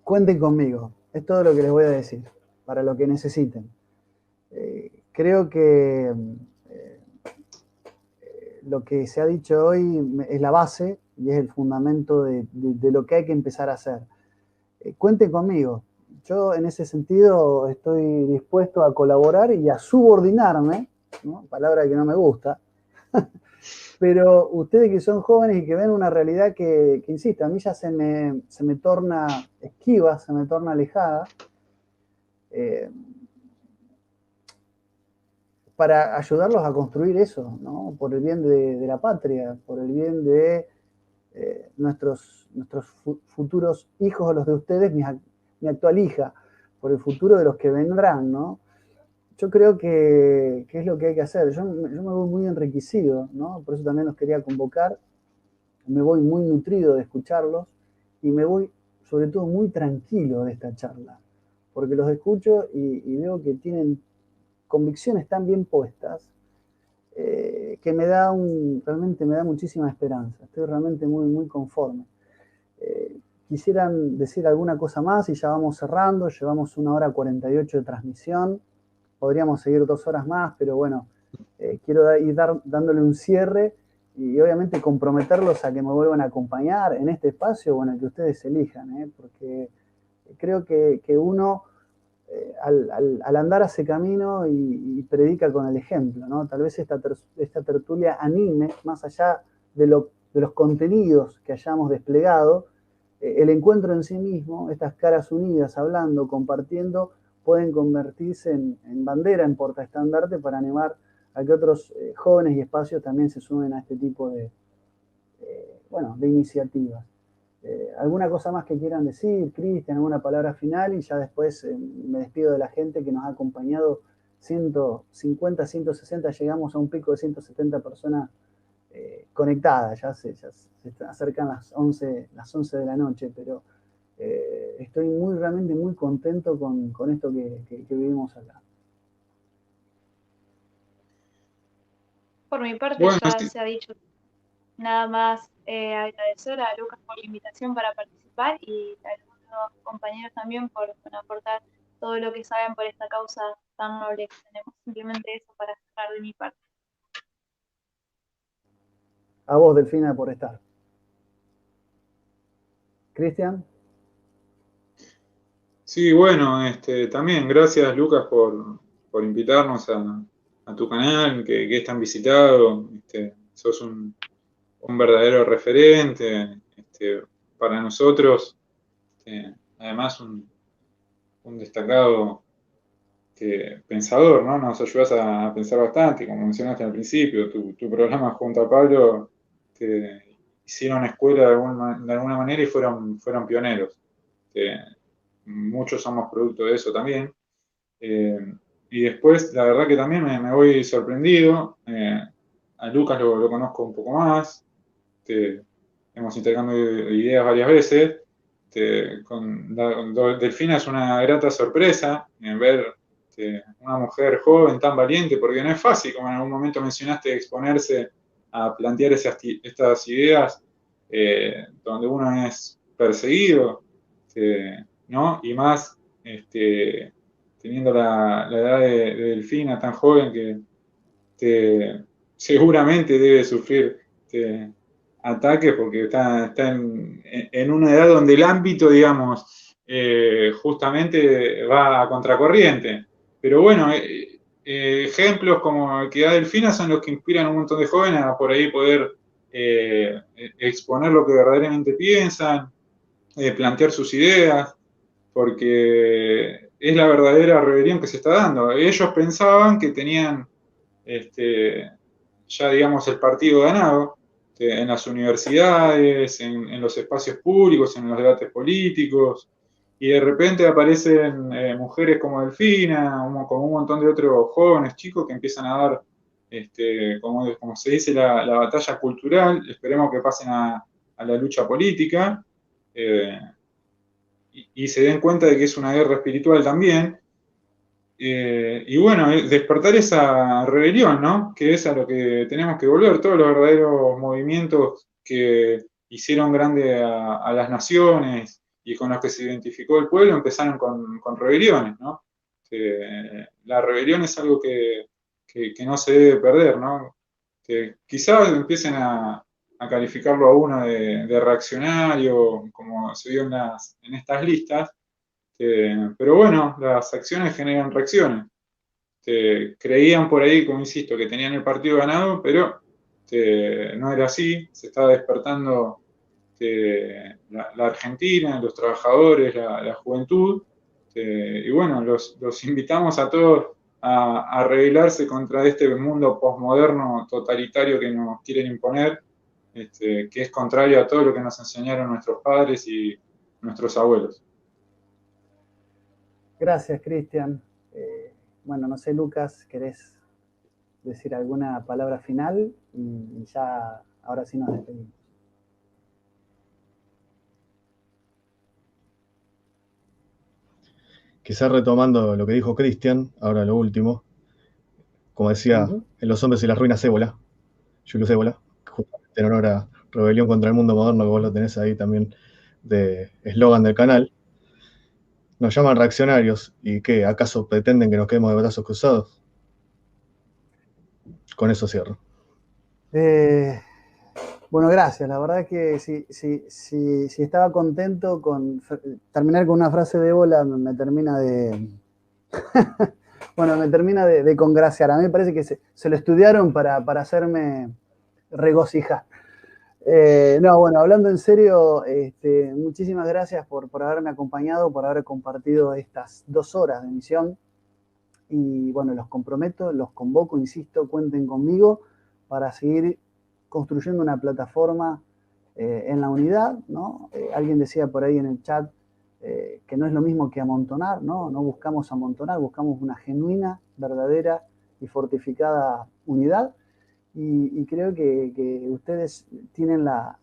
cuenten conmigo, es todo lo que les voy a decir, para lo que necesiten. Creo que lo que se ha dicho hoy es la base y es el fundamento de lo que hay que empezar a hacer. Cuenten conmigo. Yo en ese sentido estoy dispuesto a colaborar y a subordinarme, ¿no? Palabra que no me gusta, pero ustedes que son jóvenes y que ven una realidad que insisto, a mí ya se me torna esquiva, se me torna alejada, para ayudarlos a construir eso, ¿no? Por el bien de la patria, por el bien de nuestros futuros hijos o los de ustedes, mi actual hija, por el futuro de los que vendrán, ¿no? Yo creo que es lo que hay que hacer. Yo me voy muy enriquecido, ¿no? Por eso también los quería convocar. Me voy muy nutrido de escucharlos y me voy, sobre todo, muy tranquilo de esta charla, porque los escucho y veo que tienen convicciones tan bien puestas que realmente me da muchísima esperanza. Estoy realmente muy, muy conforme. Quisieran decir alguna cosa más y ya vamos cerrando. Llevamos 1 hora 48 de transmisión. Podríamos seguir 2 horas más, pero bueno, quiero ir dándole un cierre y obviamente comprometerlos a que me vuelvan a acompañar en este espacio o en el que ustedes elijan, porque creo que uno al andar hace camino y predica con el ejemplo, ¿no? Tal vez esta tertulia anime, más allá de los contenidos que hayamos desplegado, el encuentro en sí mismo, estas caras unidas, hablando, compartiendo, pueden convertirse en bandera, en portaestandarte para animar a que otros jóvenes y espacios también se sumen a este tipo de iniciativas. ¿Alguna cosa más que quieran decir, Cristian? ¿Alguna palabra final? Y ya después me despido de la gente que nos ha acompañado 150, 160, llegamos a un pico de 170 personas conectadas, ya se acercan las 11 de la noche, pero estoy realmente muy contento con esto que vivimos acá. Por mi parte Bueno, ya sí. se ha dicho. Nada más agradecer a Lucas por la invitación para participar y a los otros compañeros también por aportar todo lo que saben por esta causa tan noble que tenemos. Simplemente eso para cerrar de mi parte. A vos, Delfina, por estar. Cristian. Sí, bueno, también gracias Lucas por invitarnos a tu canal, que es tan visitado. Sos un verdadero referente para nosotros. Además, un destacado pensador, ¿no? Nos ayudas a pensar bastante, como mencionaste al principio. Tu programa junto a Pablo hicieron escuela de alguna manera y fueron pioneros. Muchos somos producto de eso también. Y después, la verdad que también me voy sorprendido. A Lucas lo conozco un poco más. Hemos intercambiado ideas varias veces. Con Delfina es una grata sorpresa ver una mujer joven tan valiente, porque no es fácil, como en algún momento mencionaste, exponerse a plantear estas ideas donde uno es perseguido, ¿no? Y más teniendo la edad de Delfina tan joven que seguramente debe sufrir ataques porque está en una edad donde el ámbito, digamos, justamente va a contracorriente. Pero bueno, ejemplos como el que da Delfina son los que inspiran a un montón de jóvenes a por ahí poder exponer lo que verdaderamente piensan, plantear sus ideas, porque es la verdadera rebelión que se está dando. Ellos pensaban que tenían ya digamos el partido ganado en las universidades, en los espacios públicos, en los debates políticos, y de repente aparecen mujeres como Delfina, como un montón de otros jóvenes chicos que empiezan a dar, como se dice, la batalla cultural. Esperemos que pasen a la lucha política y se den cuenta de que es una guerra espiritual también. Y bueno, despertar esa rebelión, ¿no? Que es a lo que tenemos que volver. Todos los verdaderos movimientos que hicieron grande a las naciones y con los que se identificó el pueblo empezaron con rebeliones, ¿no? La rebelión es algo que no se debe perder, ¿no? Que quizás empiecen a calificarlo a uno de reaccionario, como se vio en estas listas. Pero bueno, las acciones generan reacciones. Creían por ahí, como insisto, que tenían el partido ganado, pero no era así. Se estaba despertando la Argentina, los trabajadores, la juventud. Y bueno, los invitamos a todos a rebelarse contra este mundo posmoderno totalitario que nos quieren imponer, que es contrario a todo lo que nos enseñaron nuestros padres y nuestros abuelos. Gracias, Cristian. Bueno, no sé, Lucas, ¿querés decir alguna palabra final? Y ya, ahora sí nos despedimos. Quizás retomando lo que dijo Cristian, ahora lo último, como decía, en Los hombres y las ruinas Ébola, Julius Ébola, justamente en honor a Rebelión contra el Mundo Moderno, que vos lo tenés ahí también de eslogan del canal. Nos llaman reaccionarios, ¿y qué? ¿Acaso pretenden que nos quedemos de brazos cruzados? Con eso cierro. Bueno, gracias. La verdad es que si estaba contento con terminar con una frase de Ébola, me termina de... bueno, me termina de congraciar. A mí me parece que se lo estudiaron para hacerme regocijar. No, bueno, hablando en serio, muchísimas gracias por haberme acompañado, por haber compartido estas 2 horas de emisión. Y bueno, los comprometo, los convoco, insisto, cuenten conmigo para seguir construyendo una plataforma en la unidad, ¿no? Alguien decía por ahí en el chat que no es lo mismo que amontonar, ¿no? No buscamos amontonar, buscamos una genuina verdadera y fortificada unidad. Y creo que ustedes tienen la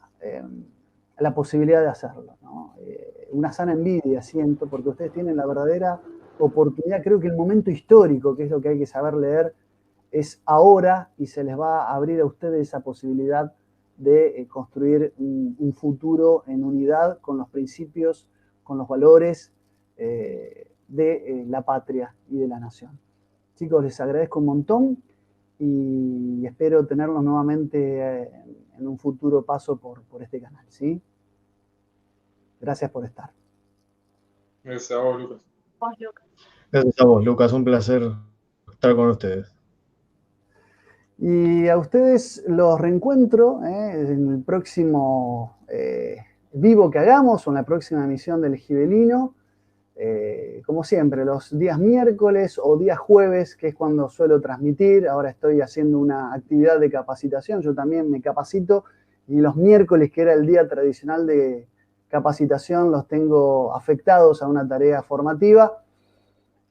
posibilidad de hacerlo, ¿no? Una sana envidia siento, porque ustedes tienen la verdadera oportunidad. Creo que el momento histórico, que es lo que hay que saber leer, es ahora, y se les va a abrir a ustedes esa posibilidad de construir un futuro en unidad con los principios, con los valores de la patria y de la nación. Chicos, les agradezco un montón y espero tenerlos nuevamente en un futuro paso por este canal, ¿sí? Gracias por estar. Gracias a vos, Lucas. Gracias a vos, Lucas. Un placer estar con ustedes. Y a ustedes los reencuentro en el próximo vivo que hagamos o en la próxima emisión del Gibelino. Como siempre, los días miércoles o días jueves, que es cuando suelo transmitir. Ahora estoy haciendo una actividad de capacitación, yo también me capacito, y los miércoles, que era el día tradicional de capacitación, los tengo afectados a una tarea formativa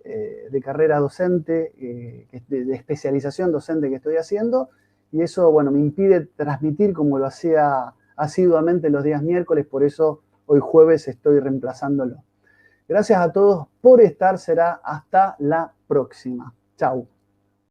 de carrera docente, de especialización docente que estoy haciendo, y eso, bueno, me impide transmitir como lo hacía asiduamente los días miércoles, por eso hoy jueves estoy reemplazándolo. Gracias a todos por estar, será hasta la próxima. Chau.